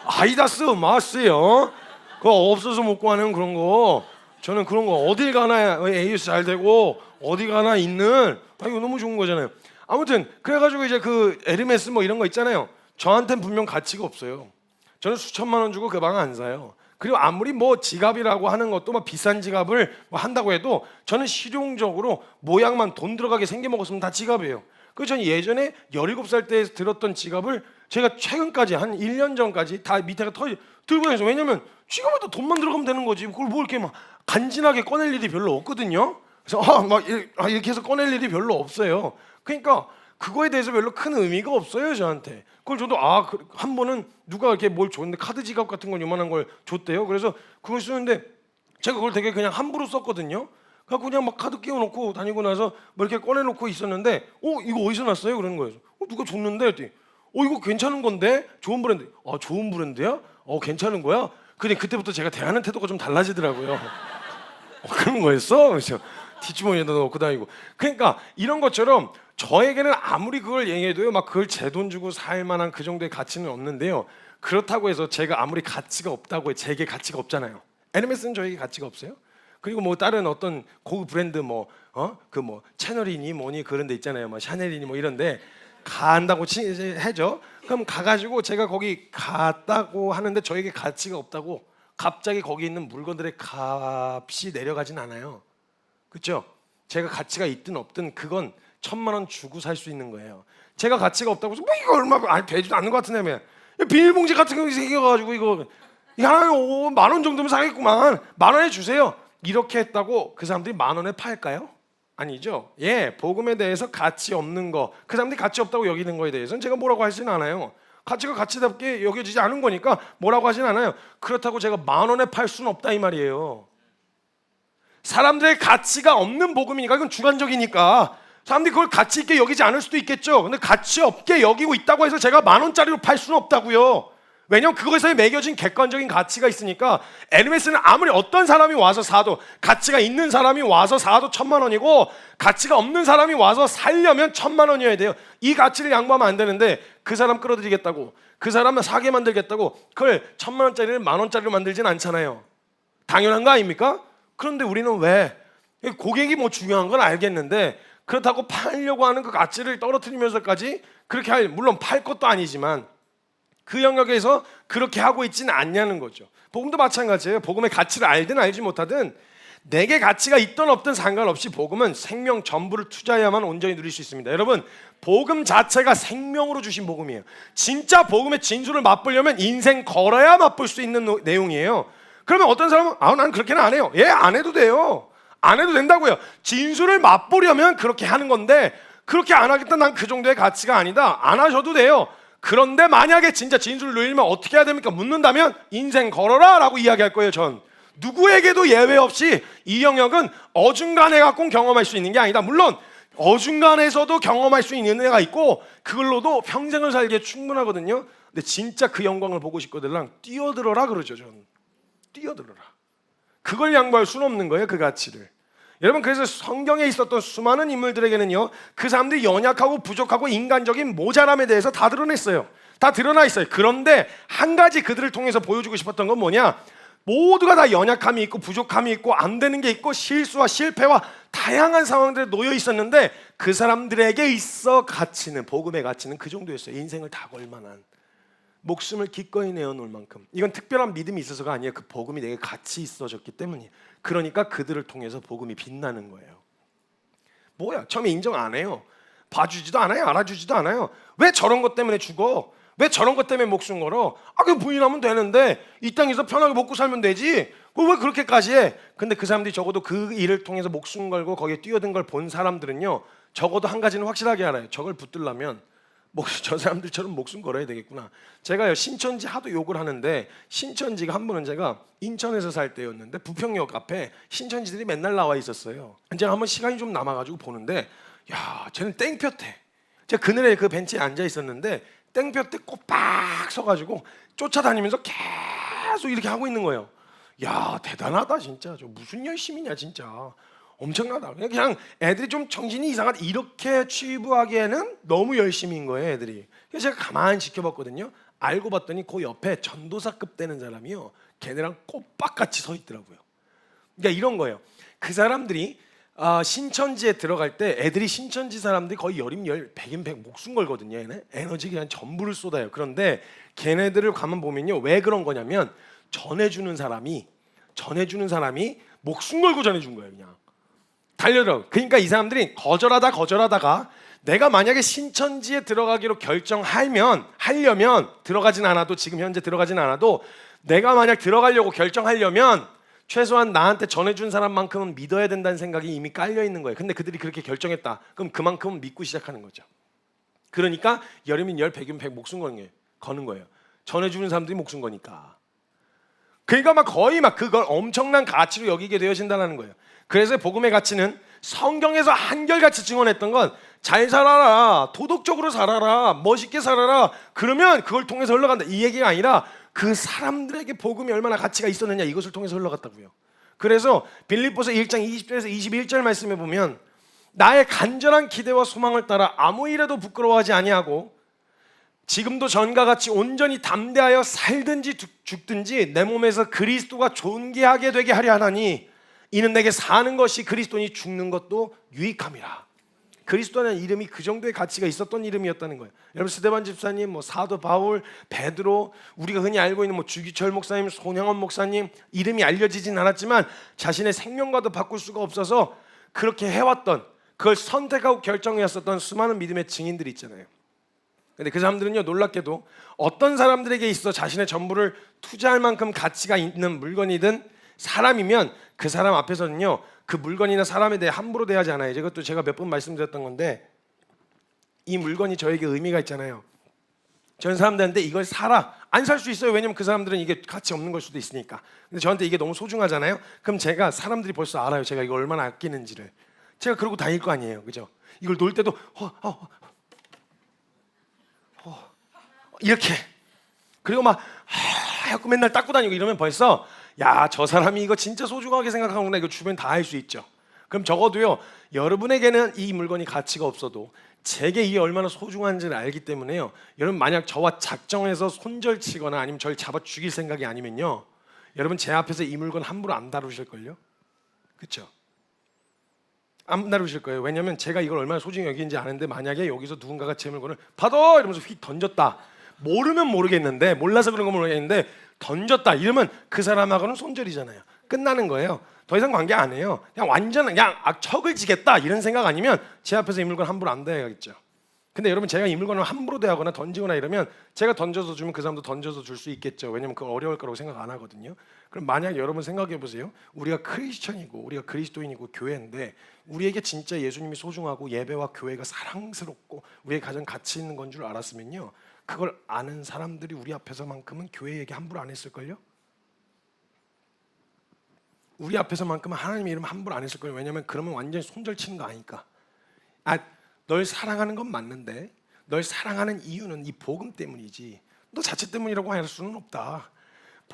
Speaker 1: 아디다스, 마스요. 그거 없어서 못 구하는 그런 거. 저는 그런 거 어딜 가나 AS 잘 되고 어디 가나 있는, 이거 너무 좋은 거잖아요. 아무튼 그래가지고 이제 그 에르메스 뭐 이런 거 있잖아요. 저한테는 분명 가치가 없어요. 저는 수천만 원 주고 그 방 안 사요. 그리고 아무리 뭐 지갑이라고 하는 것도 막 비싼 지갑을 뭐 한다고 해도 저는 실용적으로 모양만 돈 들어가게 생겨 먹었으면 다 지갑이에요. 그래서 저는 예전에 17살 때 들었던 지갑을 제가 최근까지 한 1년 전까지 다 밑에가 들고 다녔어요. 왜냐면 지갑에도 돈만 들어가면 되는 거지. 그걸 뭐 이렇게 막 간지나게 꺼낼 일이 별로 없거든요. 그래서 이렇게 해서 꺼낼 일이 별로 없어요. 그러니까 그거에 대해서 별로 큰 의미가 없어요, 저한테. 그걸 저도 한 번은 누가 이렇게 뭘 줬는데 카드 지갑 같은 걸 요만한 걸 줬대요. 그래서 그걸 쓰는데 제가 그걸 되게 그냥 함부로 썼거든요. 그냥 막 카드 끼워놓고 다니고 나서 뭐 이렇게 꺼내놓고 있었는데 이거 어디서 났어요? 그러는 거예요. 누가 줬는데 했더니 이거 괜찮은 건데, 좋은 브랜드. 좋은 브랜드야? 괜찮은 거야? 근데 그때부터 제가 대하는 태도가 좀 달라지더라고요. 그런 거였어? 그래서 뒷주머니에다 넣고 다니고. 그러니까 이런 것처럼 저에게는 아무리 그걸 얘기해도요, 막 그걸 제 돈 주고 살 만한 그 정도의 가치는 없는데요. 그렇다고 해서 제가 아무리 가치가 없다고 해, 제게 가치가 없잖아요. 에르메스는 저에게 가치가 없어요. 그리고 뭐 다른 어떤 고급 브랜드 채널이니 뭐니 그런 데 있잖아요. 뭐 샤넬이니 뭐 이런데 간다고 해죠. 그럼 가가지고 제가 거기 갔다고 하는데 저에게 가치가 없다고 갑자기 거기 있는 물건들의 값이 내려가진 않아요. 그렇죠? 제가 가치가 있든 없든 그건 1,000만 원 주고 살 수 있는 거예요. 제가 가치가 없다고 해서 뭐 이거 얼마 되지도 않는 것 같은데, 비닐봉지 같은 거 생겨가지고 이거 하나에 10,000원 정도면 사겠구만. 10,000원에 주세요. 이렇게 했다고 그 사람들이 10,000원에 팔까요? 아니죠. 복음에 대해서 가치 없는 거, 그 사람들이 가치 없다고 여기는 거에 대해서는 제가 뭐라고 하지는 않아요. 가치가 가치답게 여겨지지 않은 거니까 뭐라고 하진 않아요. 그렇다고 제가 10,000원에 팔 수는 없다 이 말이에요. 사람들의 가치가 없는 복음이니까, 이건 주관적이니까 사람들이 그걸 가치 있게 여기지 않을 수도 있겠죠. 근데 가치 없게 여기고 있다고 해서 제가 10,000원짜리로 팔 수는 없다고요. 왜냐하면 그것에 매겨진 객관적인 가치가 있으니까. 에르메스는 아무리 어떤 사람이 와서 사도, 가치가 있는 사람이 와서 사도 1,000,000원이고 가치가 없는 사람이 와서 살려면 1,000,000원이어야 돼요. 이 가치를 양보하면 안 되는데 그 사람 끌어들이겠다고, 그 사람만 사게 만들겠다고 그걸 1,000,000원짜리를 10,000원짜리로 만들진 않잖아요. 당연한 거 아닙니까? 그런데 우리는 왜? 고객이 뭐 중요한 건 알겠는데 그렇다고 팔려고 하는 그 가치를 떨어뜨리면서까지 그렇게 할, 물론 팔 것도 아니지만 그 영역에서 그렇게 하고 있지는 않냐는 거죠. 복음도 마찬가지예요. 복음의 가치를 알든 알지 못하든 내게 가치가 있든 없든 상관없이 복음은 생명 전부를 투자해야만 온전히 누릴 수 있습니다. 여러분, 복음 자체가 생명으로 주신 복음이에요. 진짜 복음의 진수를 맛보려면 인생 걸어야 맛볼 수 있는 내용이에요. 그러면 어떤 사람은 난 그렇게는 안 해요. 안 해도 돼요. 안 해도 된다고요. 진수를 맛보려면 그렇게 하는 건데 그렇게 안 하겠다, 난 그 정도의 가치가 아니다, 안 하셔도 돼요. 그런데 만약에 진짜 진수를 누리려면 어떻게 해야 됩니까? 묻는다면 인생 걸어라 라고 이야기할 거예요. 전 누구에게도 예외 없이 이 영역은 어중간해 갖고 경험할 수 있는 게 아니다. 물론 어중간해서도 경험할 수 있는 애가 있고 그걸로도 평생을 살기에 충분하거든요. 근데 진짜 그 영광을 보고 싶거든 뛰어들어라 그러죠. 전 뛰어들어라. 그걸 양보할 수는 없는 거예요, 그 가치를. 여러분, 그래서 성경에 있었던 수많은 인물들에게는요, 그 사람들이 연약하고 부족하고 인간적인 모자람에 대해서 다 드러냈어요. 다 드러나 있어요. 그런데 한 가지 그들을 통해서 보여주고 싶었던 건 뭐냐? 모두가 다 연약함이 있고 부족함이 있고 안 되는 게 있고 실수와 실패와 다양한 상황들에 놓여 있었는데 그 사람들에게 있어 가치는, 복음의 가치는 그 정도였어요. 인생을 다 걸 만한, 목숨을 기꺼이 내어놓을 만큼. 이건 특별한 믿음이 있어서가 아니에요. 그 복음이 내게 가치 있어졌기 때문이에요. 그러니까 그들을 통해서 복음이 빛나는 거예요. 뭐야? 처음에 인정 안 해요. 봐주지도 않아요. 알아주지도 않아요. 왜 저런 것 때문에 죽어? 왜 저런 것 때문에 목숨 걸어? 그냥 부인하면 되는데 이 땅에서 편하게 먹고 살면 되지. 왜 그렇게까지 해? 근데 그 사람들이 적어도 그 일을 통해서 목숨 걸고 거기에 뛰어든 걸 본 사람들은요, 적어도 한 가지는 확실하게 알아요. 저걸 붙들려면 저 사람들처럼 목숨 걸어야 되겠구나. 제가요, 신천지 하도 욕을 하는데, 신천지가 한 번은 제가 인천에서 살 때였는데 부평역 앞에 신천지들이 맨날 나와 있었어요. 제가 한번 시간이 좀 남아가지고 보는데, 야, 쟤는 땡볕에, 제가 그늘에 그 벤치에 앉아 있었는데 땡볕에 꼬박 서가지고 쫓아다니면서 계속 이렇게 하고 있는 거예요. 야, 대단하다 진짜. 저 무슨 열심이냐 진짜. 엄청나다. 그냥 애들이 좀 정신이 이상하다 이렇게 취부하기에는 너무 열심인 거예요, 애들이. 그래서 제가 가만히 지켜봤거든요. 알고 봤더니 그 옆에 전도사급 되는 사람이요, 걔네랑 꼬박같이 서 있더라고요. 그러니까 이런 거예요. 그 사람들이 신천지에 들어갈 때 애들이, 신천지 사람들이 거의 열임 백인 백 목숨 걸거든요. 얘네 에너지 그냥 전부를 쏟아요. 그런데 걔네들을 가만 보면요, 왜 그런 거냐면 전해주는 사람이 목숨 걸고 전해준 거예요. 그냥 달려들어. 그러니까 이 사람들이 거절하다가 내가 만약에 신천지에 들어가기로 하려면 들어가진 않아도, 지금 현재 들어가진 않아도 내가 만약 들어가려고 결정하려면 최소한 나한테 전해준 사람만큼은 믿어야 된다는 생각이 이미 깔려 있는 거예요. 근데 그들이 그렇게 결정했다. 그럼 그만큼은 믿고 시작하는 거죠. 그러니까 열이면 열, 백이면 백 목숨 거는 거예요. 전해주는 사람들이 목숨 거니까. 그러니까 거의 그걸 엄청난 가치로 여기게 되어진다는 거예요. 그래서 복음의 가치는 성경에서 한결같이 증언했던 건 잘 살아라, 도덕적으로 살아라, 멋있게 살아라, 그러면 그걸 통해서 흘러간다, 이 얘기가 아니라 그 사람들에게 복음이 얼마나 가치가 있었느냐, 이것을 통해서 흘러갔다고요. 그래서 빌립보서 1장 20절에서 21절 말씀에 보면 나의 간절한 기대와 소망을 따라 아무 일에도 부끄러워하지 아니하고 지금도 전과 같이 온전히 담대하여 살든지 죽든지 내 몸에서 그리스도가 존귀하게 되게 하려 하나니 이는 내게 사는 것이 그리스도니 죽는 것도 유익함이라. 그리스도라는 이름이 그 정도의 가치가 있었던 이름이었다는 거예요. 여러분, 스데반 집사님, 사도 바울, 베드로, 우리가 흔히 알고 있는 주기철 목사님, 손양원 목사님, 이름이 알려지진 않았지만 자신의 생명과도 바꿀 수가 없어서 그렇게 해왔던, 그걸 선택하고 결정했었던 수많은 믿음의 증인들이 있잖아요. 근데 그 사람들은요, 놀랍게도 어떤 사람들에게 있어 자신의 전부를 투자할 만큼 가치가 있는 물건이든 사람이면 그 사람 앞에서는요, 그 물건이나 사람에 대해 함부로 대하지 않아요. 이것도 제가 몇 번 말씀드렸던 건데, 이 물건이 저에게 의미가 있잖아요. 전 사람들한테 이걸 사라, 안 살 수 있어요. 왜냐면 그 사람들은 이게 가치 없는 걸 수도 있으니까. 근데 저한테 이게 너무 소중하잖아요. 그럼 제가, 사람들이 벌써 알아요, 제가 이거 얼마나 아끼는지를. 제가 그러고 다닐 거 아니에요, 그죠? 이걸 놓을 때도 이렇게. 그리고 막 하얗고 맨날 닦고 다니고 이러면 벌써 야, 저 사람이 이거 진짜 소중하게 생각하구나, 이거 주변 다 알 수 있죠. 그럼 적어도요, 여러분에게는 이 물건이 가치가 없어도 제게 이게 얼마나 소중한지를 알기 때문에요, 여러분 만약 저와 작정해서 손절치거나 아니면 저를 잡아 죽일 생각이 아니면요, 여러분 제 앞에서 이 물건 함부로 안 다루실걸요? 그렇죠? 안 다루실 거예요. 왜냐하면 제가 이걸 얼마나 소중히 여기는지 아는데, 만약에 여기서 누군가가 제 물건을 받아! 이러면서 휙 던졌다, 모르면 모르겠는데, 몰라서 그런 건 모르겠는데 던졌다 이러면 그 사람하고는 손절이잖아요. 끝나는 거예요. 더 이상 관계 안 해요. 그냥 완전 그냥 척을 지겠다 이런 생각 아니면 제 앞에서 이 물건 함부로 안 대야겠죠. 근데 여러분, 제가 이 물건을 함부로 대하거나 던지거나 이러면 제가 던져서 주면 그 사람도 던져서 줄 수 있겠죠. 왜냐면 그거 어려울 거라고 생각 안 하거든요. 그럼 만약 여러분 생각해 보세요. 우리가 크리스천이고 우리가 그리스도인이고 교회인데, 우리에게 진짜 예수님이 소중하고 예배와 교회가 사랑스럽고 우리의 가장 가치 있는 건 줄 알았으면요, 그걸 아는 사람들이 우리 앞에서만큼은 교회 얘기 함부로 안 했을걸요? 우리 앞에서만큼은 하나님의 이름 함부로 안 했을걸요? 왜냐면 그러면 완전히 손절치는 거 아니까. 널 사랑하는 건 맞는데 널 사랑하는 이유는 이 복음 때문이지 너 자체 때문이라고 할 수는 없다.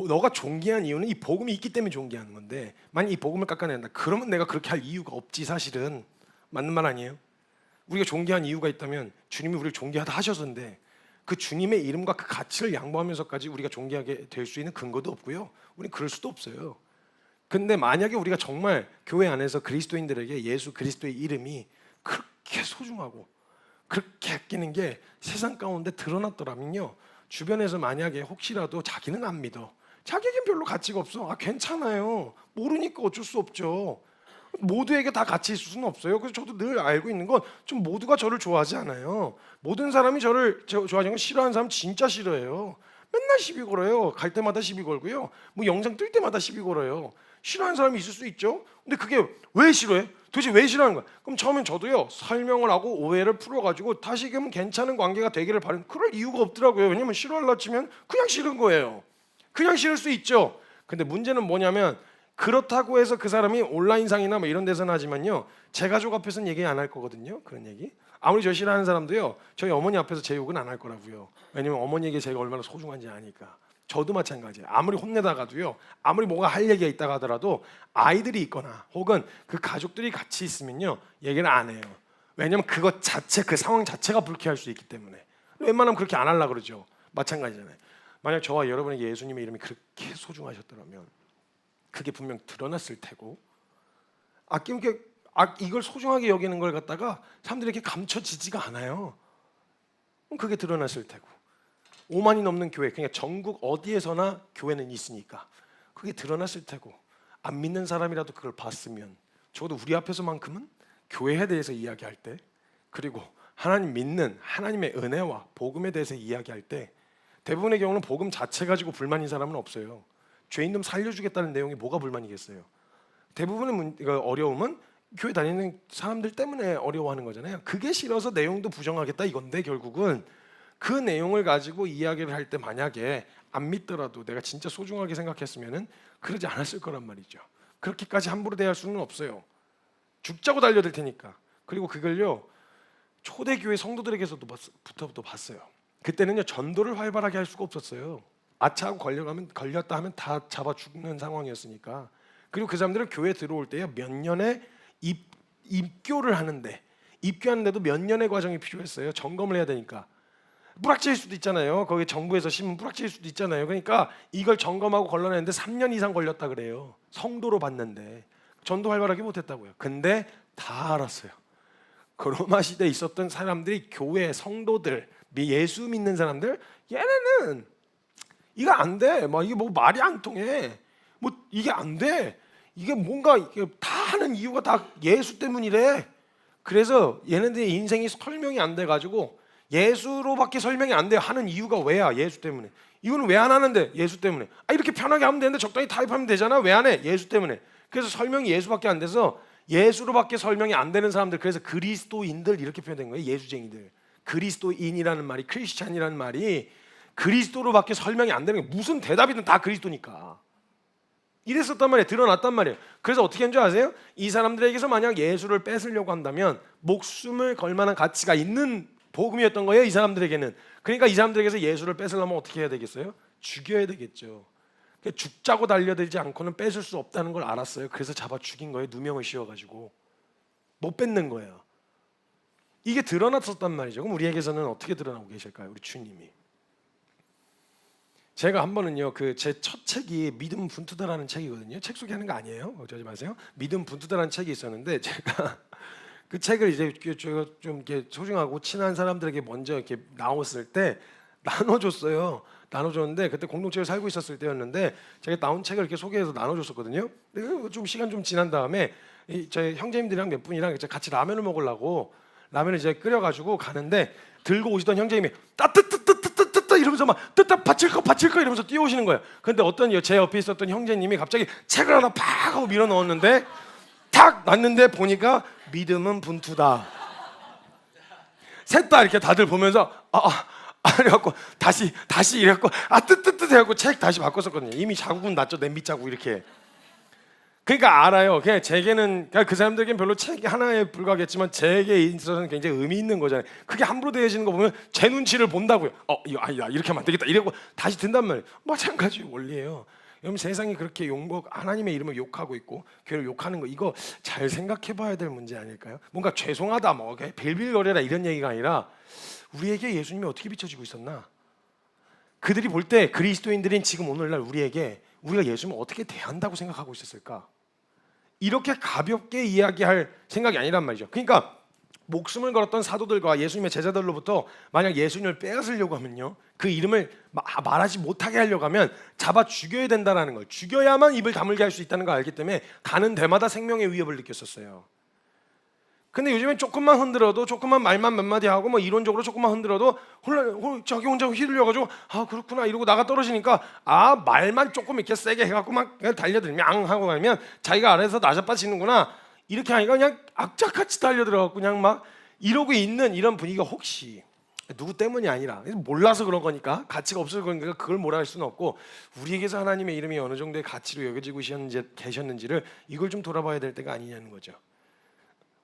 Speaker 1: 너가 존귀한 이유는 이 복음이 있기 때문에 존귀한 건데, 만약 이 복음을 깎아낸다 그러면 내가 그렇게 할 이유가 없지. 사실은 맞는 말 아니에요? 우리가 존귀한 이유가 있다면 주님이 우리를 존귀하다 하셨는데, 그 주님의 이름과 그 가치를 양보하면서까지 우리가 존귀하게 될 수 있는 근거도 없고요, 우리는 그럴 수도 없어요. 근데 만약에 우리가 정말 교회 안에서 그리스도인들에게 예수 그리스도의 이름이 그렇게 소중하고 그렇게 아끼는 게 세상 가운데 드러났더라면요, 주변에서 만약에 혹시라도 자기는 안 믿어, 자기에겐 별로 가치가 없어, 괜찮아요, 모르니까 어쩔 수 없죠, 모두에게 다 가치 있을 수는 없어요. 그래서 저도 늘 알고 있는 건 좀 모두가 저를 좋아하지 않아요. 모든 사람이 저를 좋아하는 건 싫어하는 사람 진짜 싫어해요. 맨날 시비 걸어요. 갈 때마다 시비 걸고요, 뭐 영상 뜰 때마다 시비 걸어요. 싫어하는 사람이 있을 수 있죠. 근데 그게 왜 싫어해? 도대체 왜 싫어하는 거야? 그럼 처음엔 저도요, 설명을 하고 오해를 풀어가지고 다시금 괜찮은 관계가 되기를 바라는, 그럴 이유가 없더라고요. 왜냐면 싫어하려 치면 그냥 싫은 거예요. 그냥 싫을 수 있죠. 근데 문제는 뭐냐면, 그렇다고 해서 그 사람이 온라인상이나 뭐 이런 데서는 하지만요, 제 가족 앞에서는 얘기 안 할 거거든요. 그런 얘기 아무리 저 싫어하는 사람도요, 저희 어머니 앞에서 제 욕은 안 할 거라고요. 왜냐면 어머니에게 제가 얼마나 소중한지 아니까. 저도 마찬가지예요. 아무리 혼내다가도요, 아무리 뭐가 할 얘기가 있다가 하더라도 아이들이 있거나 혹은 그 가족들이 같이 있으면요, 얘기를 안 해요. 왜냐면 그것 자체, 그 상황 자체가 불쾌할 수 있기 때문에. 웬만하면 그렇게 안 하려고 그러죠. 마찬가지잖아요. 만약 저와 여러분에게 예수님의 이름이 그렇게 소중하셨더라면 그게 분명 드러났을 테고, 아낌없게 이걸 소중하게 여기는 걸 갖다가 사람들에게 감춰지지가 않아요. 그게 드러났을 테고, 5만이 넘는 교회, 그러니까 전국 어디에서나 교회는 있으니까 그게 드러났을 테고, 안 믿는 사람이라도 그걸 봤으면 적어도 우리 앞에서만큼은 교회에 대해서 이야기할 때, 그리고 하나님 믿는 하나님의 은혜와 복음에 대해서 이야기할 때, 대부분의 경우는 복음 자체 가지고 불만인 사람은 없어요. 죄인좀 살려주겠다는 내용이 뭐가 불만이겠어요? 대부분의 어려움은 교회 다니는 사람들 때문에 어려워하는 거잖아요. 그게 싫어서 내용도 부정하겠다 이건데, 결국은 그 내용을 가지고 이야기를 할 때 만약에 안 믿더라도 내가 진짜 소중하게 생각했으면은 그러지 않았을 거란 말이죠. 그렇게까지 함부로 대할 수는 없어요. 죽자고 달려들 테니까. 그리고 그걸요, 초대교회 성도들에게서도 부터 봤어요. 그때는요, 전도를 활발하게 할 수가 없었어요. 아차하고 걸렸다 하면 다 잡아 죽는 상황이었으니까. 그리고 그 사람들은 교회 들어올 때요, 몇 년의 입교를 하는데, 입교하는데도 몇 년의 과정이 필요했어요. 점검을 해야 되니까. 뿌락치일 수도 있잖아요. 거기 정부에서 신문 뿌락치일 수도 있잖아요. 그러니까 이걸 점검하고 걸러내는데 3년 이상 걸렸다 그래요. 성도로 봤는데 전도 활발하게 못했다고요. 근데 다 알았어요. 그 로마 시대에 있었던 사람들이, 교회 성도들, 예수 믿는 사람들, 얘네는 이거 안 돼. 이게 뭐 말이 안 통해. 뭐 이게 안 돼. 이게 뭔가 이게 다 하는 이유가 다 예수 때문이래. 그래서 얘네들의 인생이 설명이 안 돼 가지고 예수로밖에 설명이 안 돼. 하는 이유가 왜야? 예수 때문에. 이거는 왜 안 하는데? 예수 때문에. 이렇게 편하게 하면 되는데 적당히 타입하면 되잖아. 왜 안 해? 예수 때문에. 그래서 설명이 예수밖에 안 돼서 예수로밖에 설명이 안 되는 사람들, 그래서 그리스도인들 이렇게 표현된 거예요. 예수쟁이들. 그리스도인이라는 말이, 크리스찬이라는 말이 그리스도로밖에 설명이 안 되는 게, 무슨 대답이든 다 그리스도니까. 이랬었단 말이에요. 드러났단 말이에요. 그래서 어떻게 한 줄 아세요? 이 사람들에게서 만약 예수를 뺏으려고 한다면 목숨을 걸 만한 가치가 있는 복음이었던 거예요. 이 사람들에게는. 그러니까 이 사람들에게서 예수를 뺏으려면 어떻게 해야 되겠어요? 죽여야 되겠죠. 죽자고 달려들지 않고는 뺏을 수 없다는 걸 알았어요. 그래서 잡아 죽인 거예요. 누명을 씌워가지고 못 뺏는 거예요. 이게 드러났었단 말이죠. 그럼 우리에게서는 어떻게 드러나고 계실까요? 우리 주님이. 제가 한 번은요, 그 제 첫 책이 믿음 분투다라는 책이거든요. 책 소개하는 거 아니에요. 어쩌지 마세요. 믿음 분투다라는 책이 있었는데 제가 그 책을 이제 좀 이렇게 소중하고 친한 사람들에게 먼저 이렇게 나왔을 때 나눠줬어요. 나눠줬는데 그때 공동체에 살고 있었을 때였는데 제가 나온 책을 이렇게 소개해서 나눠줬었거든요. 근데 좀 시간 좀 지난 다음에 제 형제님들이랑 몇 분이랑 이제 같이 라면을 먹으려고 라면을 이제 끓여가지고 가는데 들고 오시던 형제님이 따뜻뜨뜨뜨뜨뜨 이러면서 막 뜨뜻 받칠 거 이러면서 뛰어오시는 거예요. 근데 어떤 제 옆에 있었던 형제님이 갑자기 책을 하나 팍 하고 밀어 넣었는데 탁 놨는데 보니까 믿음은 분투다. 셋 다 이렇게 다들 보면서 그래갖고 다시 이래갖고 뜨뜨뜨 해갖고 책 다시 바꿨었거든요. 이미 자국은 났죠. 냄비 자국 이렇게. 그러니까 알아요. 그냥 제게는 그 사람들에게는 별로 책 하나에 불과하겠지만 제게 있어서는 굉장히 의미 있는 거잖아요. 그게 함부로 대해지는 거 보면 제 눈치를 본다고요. 이거 아니다. 이렇게 하면 안 되겠다. 이러고 다시 든단 말이에요. 마찬가지 원리예요. 여러분 세상이 그렇게 하나님의 이름을 욕하고 있고 교회를 욕하는 거 이거 잘 생각해봐야 될 문제 아닐까요? 뭔가 죄송하다 뭐 빌빌거려라 이런 얘기가 아니라 우리에게 예수님이 어떻게 비춰지고 있었나? 그들이 볼 때 그리스도인들인 지금 오늘날 우리가 예수님을 어떻게 대한다고 생각하고 있었을까? 이렇게 가볍게 이야기할 생각이 아니란 말이죠. 그러니까 목숨을 걸었던 사도들과 예수님의 제자들로부터 만약 예수님을 빼앗으려고 하면요, 그 이름을 말하지 못하게 하려고 하면 잡아 죽여야 된다는 걸, 죽여야만 입을 다물게 할 수 있다는 걸 알기 때문에 가는 데마다 생명의 위협을 느꼈었어요. 근데 요즘엔 조금만 흔들어도, 조금만 말만 몇 마디 하고 뭐 이론적으로 조금만 흔들어도 자기 혼자 휘둘려가지고 그렇구나 이러고 나가 떨어지니까 말만 조금 이렇게 세게 해갖고 막 달려들면 하고 가면 자기가 알아서 나자빠지는구나 이렇게 하니까 그냥 악착같이 달려들어갖고 그냥 막 이러고 있는 이런 분위기가 혹시 누구 때문이 아니라 몰라서 그런 거니까, 가치가 없어서 그러니까 그걸 뭐라 할 수는 없고, 우리에게서 하나님의 이름이 어느 정도의 가치로 여겨지고 계셨는지를 이걸 좀 돌아봐야 될 때가 아니냐는 거죠.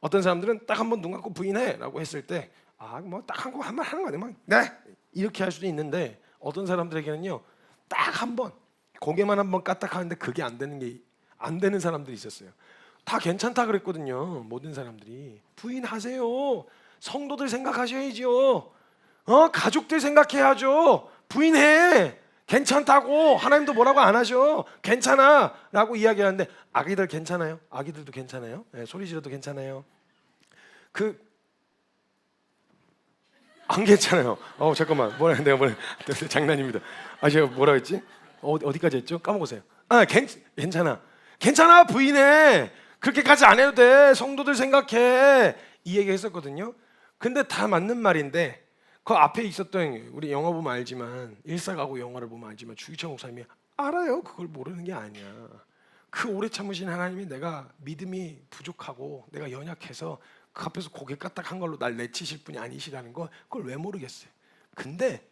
Speaker 1: 어떤 사람들은 딱 한 번 눈 감고 부인해라고 했을 때 뭐 딱 한 번 하는 거 아니야? 네 이렇게 할 수도 있는데, 어떤 사람들에게는요 딱 한 번 고개만 한 번 까딱하는데 그게 안 되는 사람들이 있었어요. 다 괜찮다 그랬거든요. 모든 사람들이 부인하세요. 성도들 생각하셔야지요. 가족들 생각해야죠. 부인해. 괜찮다고. 하나님도 뭐라고 안 하셔. 괜찮아 라고 이야기하는데 아기들 괜찮아요? 아기들도 괜찮아요? 네, 소리 지르도 괜찮아요? 안 괜찮아요. 잠깐만 내가 장난입니다. 제가 뭐라 했지? 어디까지 했죠? 까먹으세요. 괜찮아 부인해. 그렇게까지 안 해도 돼. 성도들 생각해. 이 얘기 했었거든요. 근데 다 맞는 말인데 그 앞에 있었던, 우리 영화 보면 알지만, 일사가고 영화를 보면 알지만 주기철 목사님이 알아요. 그걸 모르는 게 아니야. 그 오래 참으신 하나님이 내가 믿음이 부족하고 내가 연약해서 그 앞에서 고개 까딱한 걸로 날 내치실 분이 아니시라는 거, 그걸 왜 모르겠어요. 근데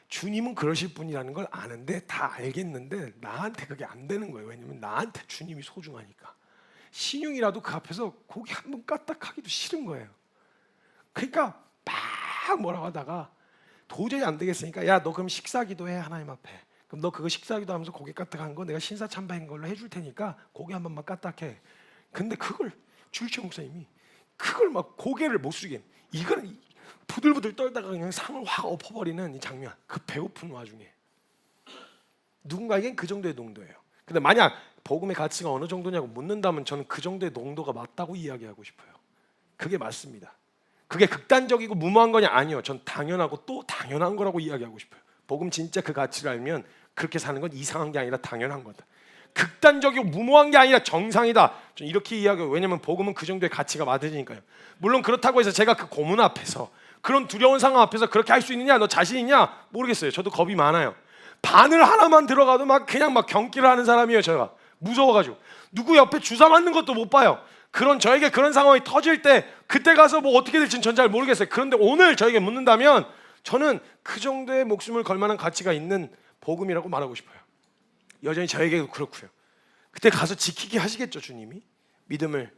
Speaker 1: 주님은 그러실 분이라는 걸 아는데, 다 알겠는데 나한테 그게 안 되는 거예요. 왜냐면 나한테 주님이 소중하니까. 신용이라도 그 앞에서 고개 한번 까딱하기도 싫은 거예요. 그러니까 막 뭐라고 하다가 도저히 안 되겠으니까, 야 너 그럼 식사기도 해 하나님 앞에. 그럼 너 그거 식사기도 하면서 고개 까딱한 거 내가 신사참배인 걸로 해줄 테니까 고개 한 번만 까딱해. 근데 그걸 주일철 목사님이 그걸 막 고개를 못 숙인, 이거는 부들부들 떨다가 그냥 상을 확 엎어버리는 이 장면, 그 배고픈 와중에 누군가에겐 그 정도의 농도예요. 근데 만약 복음의 가치가 어느 정도냐고 묻는다면 저는 그 정도의 농도가 맞다고 이야기하고 싶어요. 그게 맞습니다. 그게 극단적이고 무모한 거냐? 아니요. 전 당연하고 또 당연한 거라고 이야기하고 싶어요. 복음 진짜 그 가치를 알면 그렇게 사는 건 이상한 게 아니라 당연한 거다. 극단적이고 무모한 게 아니라 정상이다. 전 이렇게 이야기해요. 왜냐면 복음은 그 정도의 가치가 맞으니까요. 물론 그렇다고 해서 제가 그 고문 앞에서, 그런 두려운 상황 앞에서 그렇게 할 수 있느냐, 너 자신 있냐? 모르겠어요. 저도 겁이 많아요. 바늘 하나만 들어가도 그냥 경기를 하는 사람이에요. 제가 무서워가지고 누구 옆에 주사 맞는 것도 못 봐요. 저에게 그런 상황이 터질 때 그때 가서 뭐 어떻게 될지는 전 잘 모르겠어요. 그런데 오늘 저에게 묻는다면 저는 그 정도의 목숨을 걸 만한 가치가 있는 복음이라고 말하고 싶어요. 여전히 저에게도 그렇고요. 그때 가서 지키게 하시겠죠, 주님이 믿음을.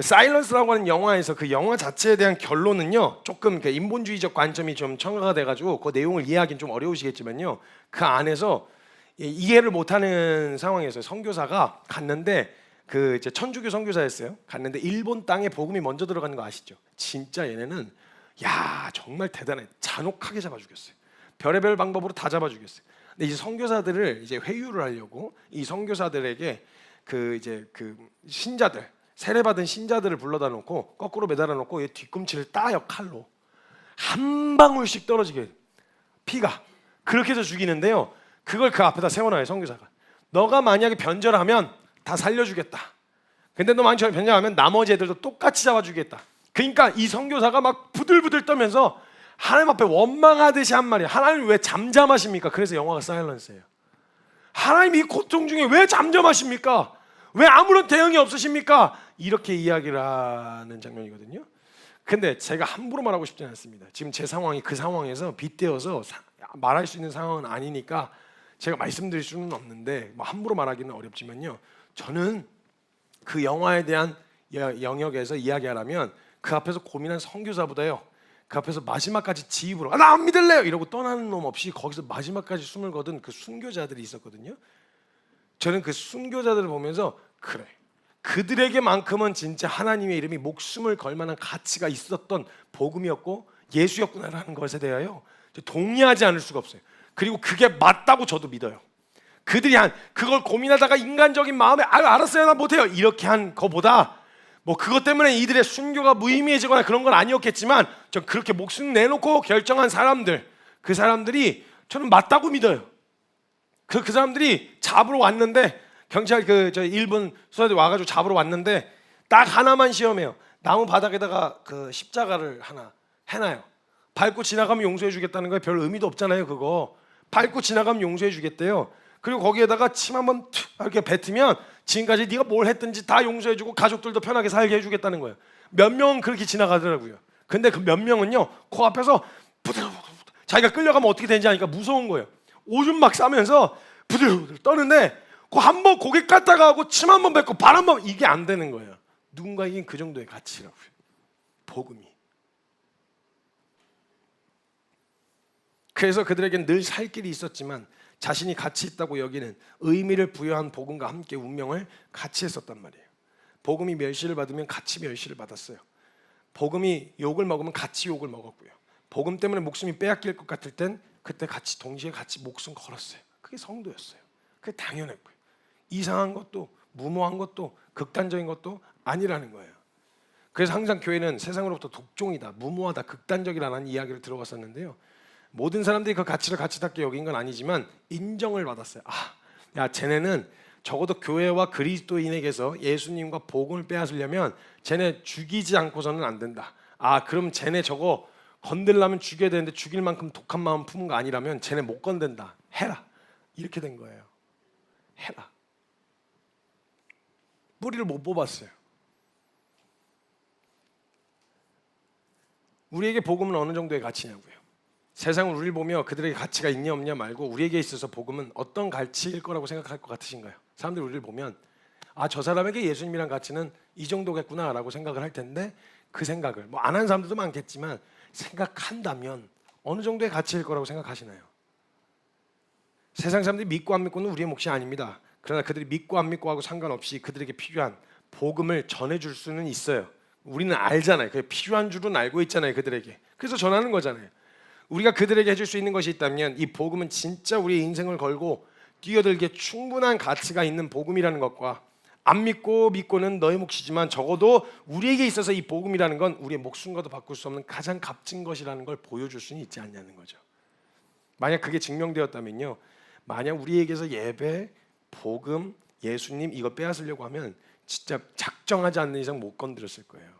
Speaker 1: 사일런스라고 하는 영화에서 그 영화 자체에 대한 결론은요, 조금 인본주의적 관점이 좀 첨가가 돼가지고 그 내용을 이해하기는 좀 어려우시겠지만요, 그 안에서 이해를 못하는 상황에서 선교사가 갔는데 그 이제 천주교 선교사였어요. 갔는데 일본 땅에 복음이 먼저 들어가는 거 아시죠? 진짜 얘네는 야 정말 대단해. 잔혹하게 잡아 죽였어요. 별의별 방법으로 다 잡아 죽였어요. 근데 이제 선교사들을 이제 회유를 하려고 이 선교사들에게 그 신자들, 세례받은 신자들을 불러다 놓고 거꾸로 매달아 놓고 이 뒤꿈치를 따요. 칼로 한 방울씩 떨어지게 피가 그렇게 해서 죽이는데요. 그걸 그 앞에다 세워놔요. 선교사가 너가 만약에 변절하면 다 살려주겠다. 근데 너 만약에 변절하면 나머지 애들도 똑같이 잡아주겠다. 그러니까 이 선교사가 막 부들부들 떨면서 하나님 앞에 원망하듯이 한 말이에요. 하나님 왜 잠잠하십니까? 그래서 영화가 사일런스예요. 하나님 이 고통 중에 왜 잠잠하십니까? 왜 아무런 대응이 없으십니까? 이렇게 이야기를 하는 장면이거든요. 근데 제가 함부로 말하고 싶지는 않습니다. 지금 제 상황이 그 상황에서 빗대어서 말할 수 있는 상황은 아니니까 제가 말씀드릴 수는 없는데 뭐 함부로 말하기는 어렵지만요. 저는 그 영화에 대한 영역에서 이야기하라면 그 앞에서 고민한 선교사보다요, 그 앞에서 마지막까지 지입으로 나 안 믿을래요 이러고 떠나는 놈 없이 거기서 마지막까지 숨을 거둔 그 순교자들이 있었거든요. 저는 그 순교자들을 보면서 그래, 그들에게만큼은 진짜 하나님의 이름이 목숨을 걸 만한 가치가 있었던 복음이었고 예수였구나라는 것에 대하여 동의하지 않을 수가 없어요. 그리고 그게 맞다고 저도 믿어요. 그들이 그걸 고민하다가 인간적인 마음에 알았어요 나 못해요 이렇게 한 거보다 뭐 그것 때문에 이들의 순교가 무의미해지거나 그런 건 아니었겠지만 전 그렇게 목숨 내놓고 결정한 사람들, 그 사람들이 저는 맞다고 믿어요. 그 사람들이 잡으러 왔는데 경찰 저 일본 수사들이 와가지고 잡으러 왔는데 딱 하나만 시험해요. 나무 바닥에다가 그 십자가를 하나 해놔요. 밟고 지나가면 용서해 주겠다는 거에 별 의미도 없잖아요. 그거 밟고 지나가면 용서해 주겠대요. 그리고 거기에다가 침 한번 이렇게 뱉으면 지금까지 네가 뭘 했든지 다 용서해 주고 가족들도 편하게 살게 해주겠다는 거예요. 몇 명은 그렇게 지나가더라고요. 근데 그 몇 명은요 코앞에서 부들부들 자기가 끌려가면 어떻게 되는지 아니까 무서운 거예요. 오줌 막 싸면서 부들부들 떠는데 그 한 번 고개 깠다가 하고 침 한 번 뱉고 발 한 번 이게 안 되는 거예요. 누군가에겐 그 정도의 가치라고요. 복음이. 그래서 그들에겐 늘 살 길이 있었지만 자신이 가치 있다고 여기는 의미를 부여한 복음과 함께 운명을 같이 했었단 말이에요. 복음이 멸시를 받으면 같이 멸시를 받았어요. 복음이 욕을 먹으면 같이 욕을 먹었고요. 복음 때문에 목숨이 빼앗길 것 같을 땐 그때 같이 동시에 같이 목숨 걸었어요. 그게 성도였어요. 그게 당연했고요. 이상한 것도 무모한 것도 극단적인 것도 아니라는 거예요. 그래서 항상 교회는 세상으로부터 독종이다, 무모하다, 극단적이라는 이야기를 들어봤었는데요. 모든 사람들이 그 가치를 가치답게 여긴 건 아니지만 인정을 받았어요. 야 쟤네는 적어도 교회와 그리스도인에게서 예수님과 복음을 빼앗으려면 쟤네 죽이지 않고서는 안 된다. 그럼 쟤네 저거 건들려면 죽여야 되는데 죽일 만큼 독한 마음 품은 거 아니라면 쟤네 못 건든다. 해라. 이렇게 된 거예요. 해라. 뿌리를 못 뽑았어요. 우리에게 복음은 어느 정도의 가치냐고요. 세상은 우리를 보며 그들에게 가치가 있냐 없냐 말고 우리에게 있어서 복음은 어떤 가치일 거라고 생각할 것 같으신가요? 사람들이 우리를 보면 저 사람에게 예수님이란 가치는 이 정도겠구나 라고 생각을 할 텐데 그 생각을 뭐 안 하는 사람들도 많겠지만 생각한다면 어느 정도의 가치일 거라고 생각하시나요? 세상 사람들이 믿고 안 믿고는 우리의 몫이 아닙니다. 그러나 그들이 믿고 안 믿고 하고 상관없이 그들에게 필요한 복음을 전해줄 수는 있어요. 우리는 알잖아요. 그게 필요한 줄은 알고 있잖아요. 그들에게. 그래서 전하는 거잖아요. 우리가 그들에게 해줄 수 있는 것이 있다면 이 복음은 진짜 우리의 인생을 걸고 뛰어들기에 충분한 가치가 있는 복음이라는 것과 안 믿고 믿고는 너의 몫이지만 적어도 우리에게 있어서 이 복음이라는 건 우리의 목숨과도 바꿀 수 없는 가장 값진 것이라는 걸 보여줄 수는 있지 않냐는 거죠. 만약 그게 증명되었다면요, 만약 우리에게서 예배, 복음, 예수님 이거 빼앗으려고 하면 진짜 작정하지 않는 이상 못 건드렸을 거예요.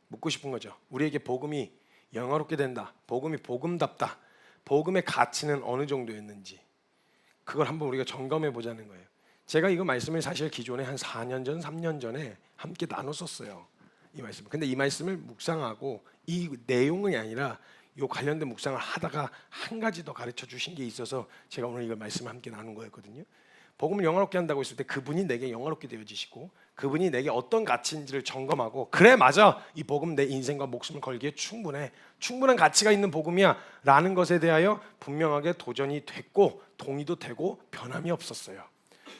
Speaker 1: 묻고 싶은 거죠. 우리에게 복음이 영화롭게 된다, 복음이 복음답다, 복음의 가치는 어느 정도였는지 그걸 한번 우리가 점검해 보자는 거예요. 제가 이거 말씀을 사실 기존에 한 4년 전, 3년 전에 함께 나눴었어요. 이 말씀. 근데 이 말씀을 묵상하고 이 내용이 아니라 이 관련된 묵상을 하다가 한 가지 더 가르쳐 주신 게 있어서 제가 오늘 이걸 말씀을 함께 나눈 거였거든요. 복음을 영화롭게 한다고 했을 때 그분이 내게 영화롭게 되어지시고 그분이 내게 어떤 가치인지를 점검하고, 그래 맞아, 이 복음 내 인생과 목숨을 걸기에 충분한 가치가 있는 복음이야 라는 것에 대하여 분명하게 도전이 됐고 동의도 되고 변함이 없었어요.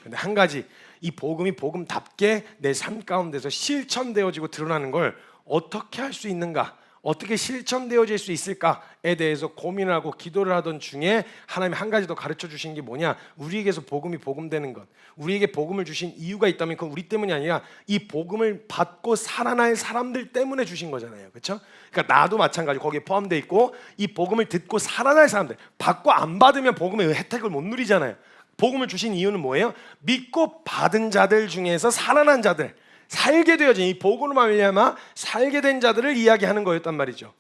Speaker 1: 근데 한 가지, 이 복음이 복음답게 내 삶 가운데서 실천되어지고 드러나는 걸 어떻게 할 수 있는가, 어떻게 실천되어질 수 있을까에 대해서 고민을 하고 기도를 하던 중에 하나님이 한 가지 더 가르쳐 주신 게 뭐냐, 우리에게서 복음이 복음되는 것, 우리에게 복음을 주신 이유가 있다면 그건 우리 때문이 아니라 이 복음을 받고 살아날 사람들 때문에 주신 거잖아요. 그렇죠? 그러니까 나도 마찬가지 거기에 포함되어 있고, 이 복음을 듣고 살아날 사람들, 받고 안 받으면 복음의 혜택을 못 누리잖아요. 복음을 주신 이유는 뭐예요? 믿고 받은 자들 중에서 살아난 자들, 살게 되어진, 이 복음으로 말미암아 살게 된 자들을 이야기하는 거였단 말이죠.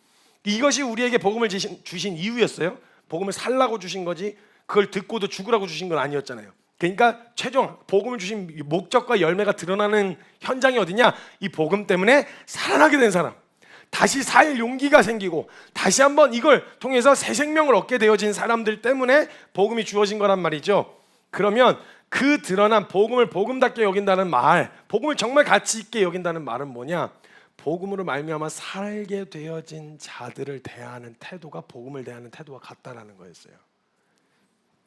Speaker 1: 이것이 우리에게 복음을 주신 이유였어요. 복음을 살라고 주신 거지 그걸 듣고도 죽으라고 주신 건 아니었잖아요. 그러니까 최종 복음을 주신 목적과 열매가 드러나는 현장이 어디냐, 이 복음 때문에 살아나게 된 사람, 다시 살 용기가 생기고 다시 한번 이걸 통해서 새 생명을 얻게 되어진 사람들 때문에 복음이 주어진 거란 말이죠. 그러면 그 드러난 복음을 복음답게 여긴다는 말, 복음을 정말 가치 있게 여긴다는 말은 뭐냐, 복음으로 말미암아 살게 되어진 자들을 대하는 태도가 복음을 대하는 태도와 같다라는 거였어요.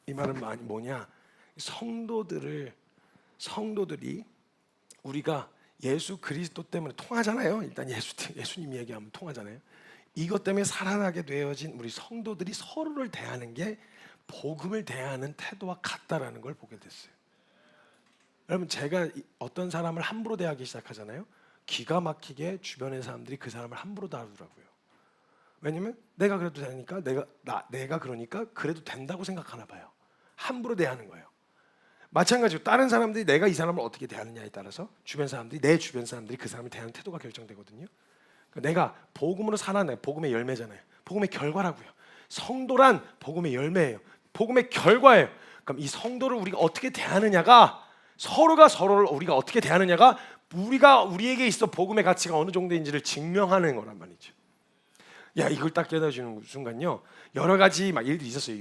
Speaker 1: 이 말은 뭐냐, 성도들이 우리가 예수 그리스도 때문에 통하잖아요. 일단 예수님 얘기하면 통하잖아요. 이것 때문에 살아나게 되어진 우리 성도들이 서로를 대하는 게 복음을 대하는 태도와 같다라는 걸 보게 됐어요. 여러분, 제가 어떤 사람을 함부로 대하기 시작하잖아요. 기가 막히게 주변의 사람들이 그 사람을 함부로 다루더라고요. 왜냐면 내가 그래도 되니까, 내가 그러니까 그래도 된다고 생각하나 봐요. 함부로 대하는 거예요. 마찬가지로 다른 사람들이 내가 이 사람을 어떻게 대하느냐에 따라서 내 주변 사람들이 그 사람을 대하는 태도가 결정되거든요. 내가 복음으로 살아내, 복음의 열매잖아요. 복음의 결과라고요. 성도란 복음의 열매예요. 복음의 결과예요. 그럼 이 성도를 우리가 어떻게 대하느냐가, 서로가 서로를 우리가 어떻게 대하느냐가 우리에게 있어 복음의 가치가 어느 정도인지를 증명하는 거란 말이죠. 이걸 딱 깨달아주는 순간요, 여러 가지 막 일들이 있었어요.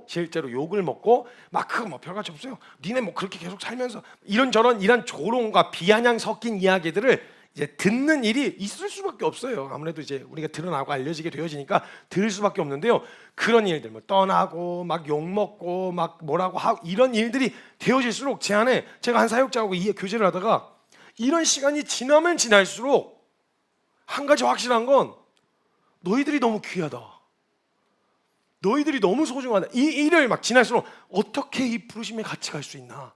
Speaker 1: 실제로 욕을 먹고 막 그거 뭐 별가치 없어요. 니네 뭐 그렇게 계속 살면서 이런저런 이런 조롱과 비아냥 섞인 이야기들을 이제 듣는 일이 있을 수밖에 없어요. 아무래도 이제 우리가 드러나고 알려지게 되어지니까 들을 수밖에 없는데요. 그런 일들, 뭐 떠나고 막 욕 먹고 막 뭐라고 하고 이런 일들이 되어질수록 제 안에, 제가 한 사역자하고 교제를 하다가 이런 시간이 지나면 지날수록 한 가지 확실한 건, 너희들이 너무 귀하다, 너희들이 너무 소중하다. 이 일을 막 지날수록 어떻게 이 부르심의 가치가 할 수 있나,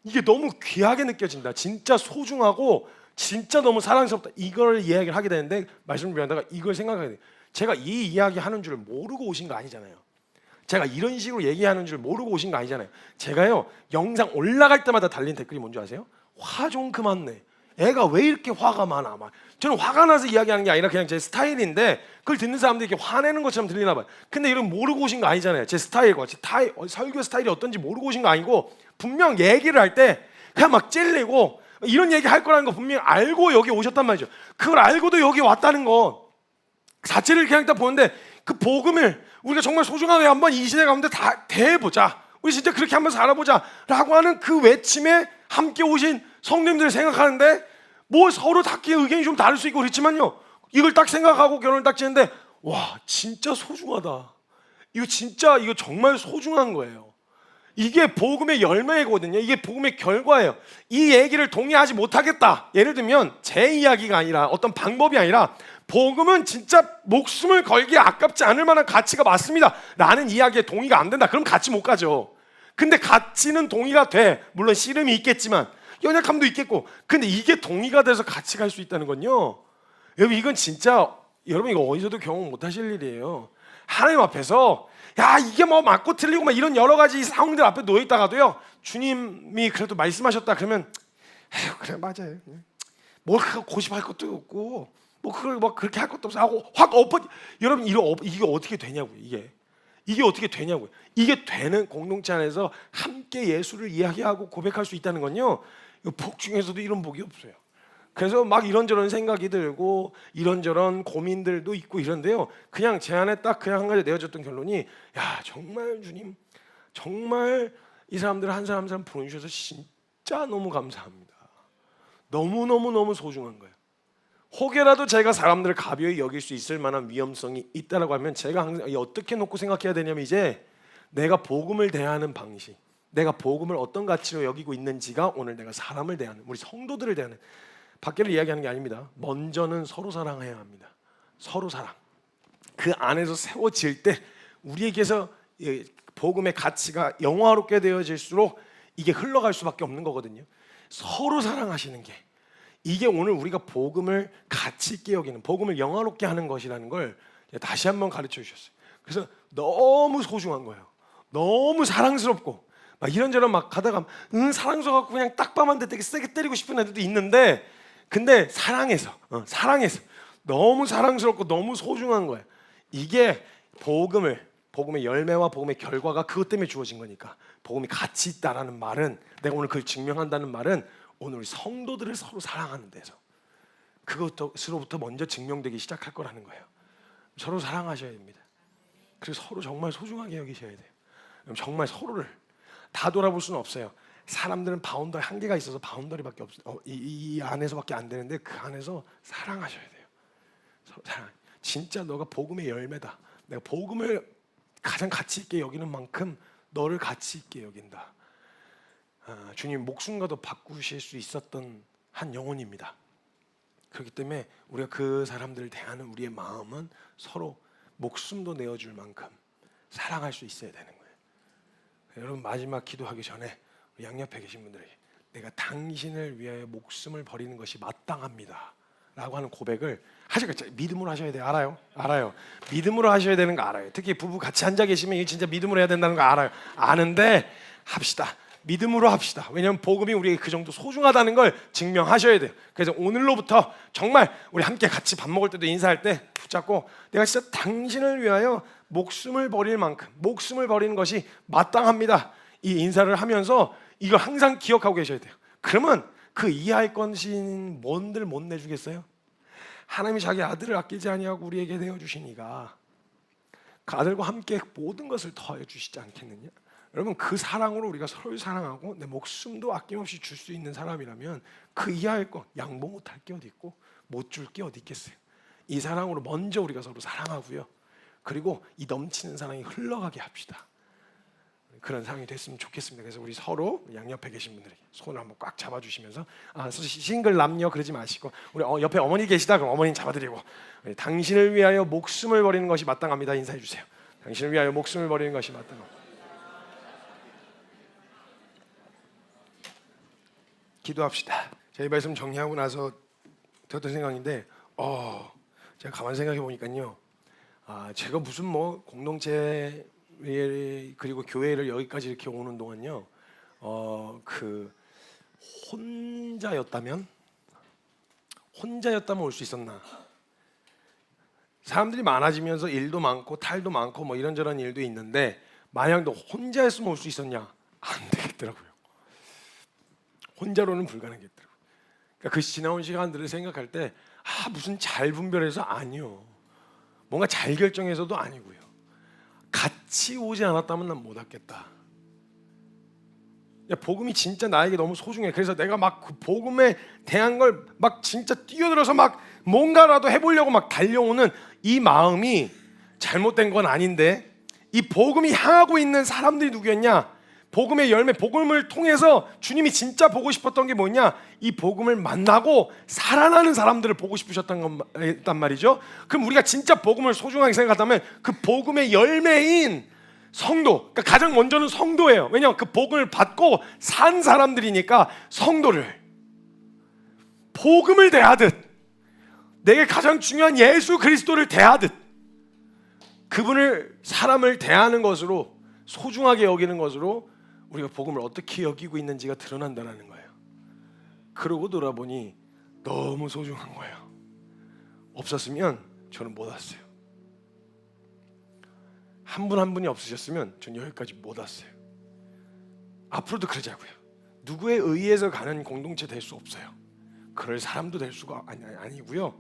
Speaker 1: 이게 너무 귀하게 느껴진다, 진짜 소중하고 진짜 너무 사랑스럽다, 이걸 이야기를 하게 되는데, 말씀을 드리다가 이걸 생각하게 돼요. 제가 이 이야기 하는 줄 모르고 오신 거 아니잖아요. 제가 이런 식으로 얘기하는 줄 모르고 오신 거 아니잖아요. 제가요, 영상 올라갈 때마다 달린 댓글이 뭔지 아세요? 화 좀 그만 내, 애가 왜 이렇게 화가 많아. 막 저는 화가 나서 이야기하는 게 아니라 그냥 제 스타일인데, 그걸 듣는 사람들이 이렇게 화내는 것처럼 들리나 봐요. 근데 이런 모르고 오신 거 아니잖아요. 제 스타일과 설교 스타일이 어떤지 모르고 오신 거 아니고, 분명 얘기를 할 때 그냥 막 찔리고 이런 얘기 할 거라는 거 분명히 알고 여기 오셨단 말이죠. 그걸 알고도 여기 왔다는 거 자체를 그냥 딱 보는데, 그 복음을 우리가 정말 소중하게 한번 이 시대 가운데 다 대해보자, 우리 진짜 그렇게 한번 살아보자 라고 하는 그 외침에 함께 오신 성도님들을 생각하는데, 뭐 서로 각기 의견이 좀 다를 수 있고 그렇지만요, 이걸 딱 생각하고 결혼을 딱 짓는데, 와 진짜 소중하다, 이거 정말 소중한 거예요. 이게 복음의 열매거든요. 이게 복음의 결과예요. 이 얘기를 동의하지 못하겠다, 예를 들면 제 이야기가 아니라 어떤 방법이 아니라, 복음은 진짜 목숨을 걸기에 아깝지 않을 만한 가치가 맞습니다 라는 이야기에 동의가 안 된다, 그럼 같이 못 가죠. 근데 가치는 동의가 돼. 물론 씨름이 있겠지만 연약함도 있겠고, 근데 이게 동의가 돼서 같이 갈 수 있다는 건요, 여러분 이건 진짜, 여러분 이거 어디서도 경험 못 하실 일이에요. 하나님 앞에서 이게 뭐 맞고 틀리고 막 이런 여러 가지 상황들 앞에 놓여 있다가도요, 주님이 그래도 말씀하셨다 그러면 그래 맞아요, 뭘 그거 고집할 것도 없고 뭐 그걸 뭐 그렇게 할 것도 없어 하고 확 엎어. 여러분 이게 어떻게 되냐고요. 이게 어떻게 되냐고요. 이게 되는 공동체 안에서 함께 예수를 이야기하고 고백할 수 있다는 건요, 복 중에서도 이런 복이 없어요. 그래서 막 이런저런 생각이 들고 이런저런 고민들도 있고 이런데요, 그냥 제 안에 딱 그냥 한 가지 내어졌던 결론이, 정말 주님, 정말 이 사람들 한 사람 한 사람 보내주셔서 진짜 너무 감사합니다. 너무너무너무 소중한 거예요. 혹여라도 제가 사람들을 가벼이 여길 수 있을 만한 위험성이 있다라고 하면 제가 항상 어떻게 놓고 생각해야 되냐면, 이제 내가 복음을 대하는 방식, 내가 복음을 어떤 가치로 여기고 있는지가 오늘 내가 사람을 대하는, 우리 성도들을 대하는, 밖에를 이야기하는 게 아닙니다. 먼저는 서로 사랑해야 합니다. 서로 사랑. 그 안에서 세워질 때 우리에게서 복음의 가치가 영화롭게 되어질수록 이게 흘러갈 수밖에 없는 거거든요. 서로 사랑하시는 게, 이게 오늘 우리가 복음을 가치 있게 여기는, 복음을 영화롭게 하는 것이라는 걸 다시 한번 가르쳐 주셨어요. 그래서 너무 소중한 거예요. 너무 사랑스럽고 막 이런저런 막 가다가 사랑스러워갖고 그냥 딱밤한테 되게 세게 때리고 싶은 애들도 있는데, 근데 사랑해서 너무 사랑스럽고 너무 소중한 거예요. 이게 복음의 열매와 복음의 결과가 그것 때문에 주어진 거니까, 복음이 가치 있다라는 말은, 내가 오늘 그걸 증명한다는 말은 오늘 우리 성도들을 서로 사랑하는 데서, 그것으로부터 먼저 증명되기 시작할 거라는 거예요. 서로 사랑하셔야 됩니다. 그래서 서로 정말 소중하게 여기셔야 돼요. 정말 서로를 다 돌아볼 수는 없어요. 사람들은 바운더리 한계가 있어서 바운더리밖에 이 안에서밖에 안 되는데, 그 안에서 사랑하셔야 돼요. 서로 사랑. 진짜 너가 복음의 열매다. 내가 복음을 가장 가치 있게 여기는 만큼 너를 가치 있게 여긴다. 주님 목숨과도 바꾸실 수 있었던 한 영혼입니다. 그렇기 때문에 우리가 그 사람들을 대하는 우리의 마음은 서로 목숨도 내어줄 만큼 사랑할 수 있어야 되는 거예요. 여러분, 마지막 기도하기 전에 양옆에 계신 분들에게 내가 당신을 위하여 목숨을 버리는 것이 마땅합니다 라고 하는 고백을 하시겠죠. 믿음으로 하셔야 돼요. 알아요. 믿음으로 하셔야 되는 거 알아요. 특히 부부 같이 앉아 계시면 이게 진짜 믿음으로 해야 된다는 거 알아요. 아는데 합시다. 믿음으로 합시다. 왜냐하면 복음이 우리에게 그 정도 소중하다는 걸 증명하셔야 돼요. 그래서 오늘로부터 정말 우리 함께 같이 밥 먹을 때도 인사할 때 붙잡고, 내가 진짜 당신을 위하여 목숨을 버릴 만큼 목숨을 버리는 것이 마땅합니다, 이 인사를 하면서 이걸 항상 기억하고 계셔야 돼요. 그러면 그 이하의 것인 뭔들 못 내주겠어요? 하나님이 자기 아들을 아끼지 아니하고 우리에게 내어주시니까 그 아들과 함께 모든 것을 더해 주시지 않겠느냐? 여러분, 그 사랑으로 우리가 서로를 사랑하고 내 목숨도 아낌없이 줄 수 있는 사람이라면 그 이하의 것, 양보 못할 게 어디 있고 못 줄 게 어디 있겠어요? 이 사랑으로 먼저 우리가 서로 사랑하고요, 그리고 이 넘치는 사랑이 흘러가게 합시다. 그런 상황이 됐으면 좋겠습니다. 그래서 우리 서로 양옆에 계신 분들에게 손을 한번 꽉 잡아주시면서, 싱글 남녀 그러지 마시고, 우리 옆에 어머니 계시다 그럼 어머니 잡아드리고, 당신을 위하여 목숨을 버리는 것이 마땅합니다 인사해 주세요. 당신을 위하여 목숨을 버리는 것이 마땅합니다. 기도합시다. 제가 이 말씀 정리하고 나서 들었던 생각인데, 제가 가만 생각해 보니까요, 제가 무슨 뭐 공동체 그리고 교회를 여기까지 이렇게 오는 동안요, 그 혼자였다면 올 수 있었나? 사람들이 많아지면서 일도 많고 탈도 많고 뭐 이런저런 일도 있는데, 만약 너 혼자였으면 올 수 있었냐? 안 되겠더라고요. 혼자로는 불가능했더라고요. 그러니까 그 지나온 시간들을 생각할 때, 무슨 잘 분별해서 아니요, 뭔가 잘 결정해서도 아니고요, 같이 오지 않았다면 난 못 왔겠다. 복음이 진짜 나에게 너무 소중해. 그래서 내가 막 그 복음에 대한 걸 막 진짜 뛰어들어서 막 뭔가라도 해보려고 막 달려오는 이 마음이 잘못된 건 아닌데, 이 복음이 향하고 있는 사람들이 누구였냐? 복음의 열매, 복음을 통해서 주님이 진짜 보고 싶었던 게 뭐냐? 이 복음을 만나고 살아나는 사람들을 보고 싶으셨단 말이죠. 그럼 우리가 진짜 복음을 소중하게 생각한다면 그 복음의 열매인 성도, 그러니까 가장 먼저는 성도예요. 왜냐하면 그 복음을 받고 산 사람들이니까 성도를 복음을 대하듯, 내게 가장 중요한 예수 그리스도를 대하듯, 그분을, 사람을 대하는 것으로, 소중하게 여기는 것으로 우리가 복음을 어떻게 여기고 있는지가 드러난다는 거예요. 그러고 돌아보니 너무 소중한 거예요. 없었으면 저는 못 왔어요. 한 분 한 분이 없으셨으면 저는 여기까지 못 왔어요. 앞으로도 그러자고요. 누구에 의해서 가는 공동체 될 수 없어요. 그럴 사람도 될 수가 아니고요.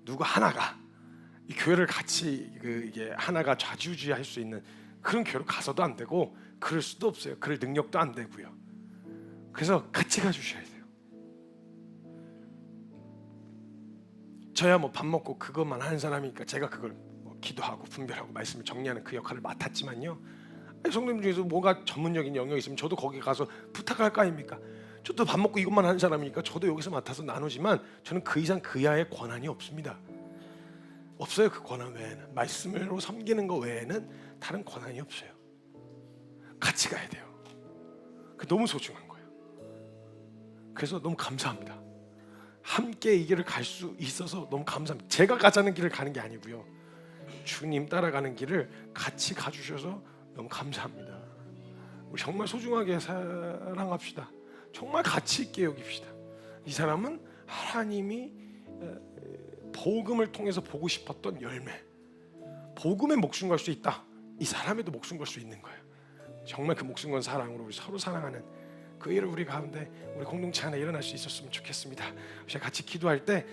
Speaker 1: 누구 하나가 이 교회를 같이 이게 하나가 좌지우지할 수 있는 그런 교회로 가서도 안 되고, 그럴 수도 없어요. 그럴 능력도 안 되고요. 그래서 같이 가주셔야 돼요. 저야 뭐 밥 먹고 그것만 하는 사람이니까 제가 그걸 뭐 기도하고 분별하고 말씀을 정리하는 그 역할을 맡았지만요, 성도님 중에서 뭐가 전문적인 영역이 있으면 저도 거기 가서 부탁할 거 아닙니까? 저도 밥 먹고 이것만 하는 사람이니까 저도 여기서 맡아서 나누지만 저는 그 이상 그 이하의 권한이 없습니다. 없어요. 그 권한 외에는, 말씀으로 섬기는 거 외에는 다른 권한이 없어요. 같이 가야 돼요. 그 너무 소중한 거예요. 그래서 너무 감사합니다. 함께 이 길을 갈 수 있어서 너무 감사합니다. 제가 가자는 길을 가는 게 아니고요, 주님 따라가는 길을 같이 가주셔서 너무 감사합니다. 우리 정말 소중하게 사랑합시다. 정말 가치 있게 여깁시다. 이 사람은 하나님이 복음을 통해서 보고 싶었던 열매, 복음에 목숨 걸 수 있다. 이 사람에도 목숨 걸 수 있는 거예요. 정말 그 목숨 건 사랑으로 우리 서로 사랑하는 그 일을 우리 가운데, 우리 공동체 안에 일어날 수 있었으면 좋겠습니다. 우리 같이 기도할 때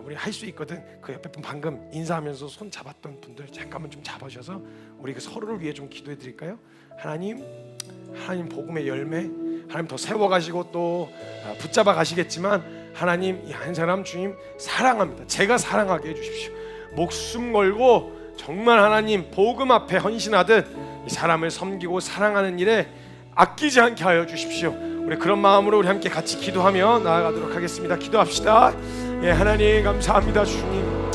Speaker 1: 우리 할 수 있거든. 그 옆에 분 방금 인사하면서 손 잡았던 분들 잠깐만 좀 잡아주셔서 우리 그 서로를 위해 좀 기도해 드릴까요? 하나님 복음의 열매, 하나님 더 세워가시고 또 붙잡아 가시겠지만 하나님 이 한 사람 주님 사랑합니다. 제가 사랑하게 해주십시오. 목숨 걸고 정말 하나님 복음 앞에 헌신하듯 이 사람을 섬기고 사랑하는 일에 아끼지 않게 하여 주십시오. 우리 그런 마음으로 우리 함께 같이 기도하며 나아가도록 하겠습니다. 기도합시다. 예, 하나님 감사합니다. 주님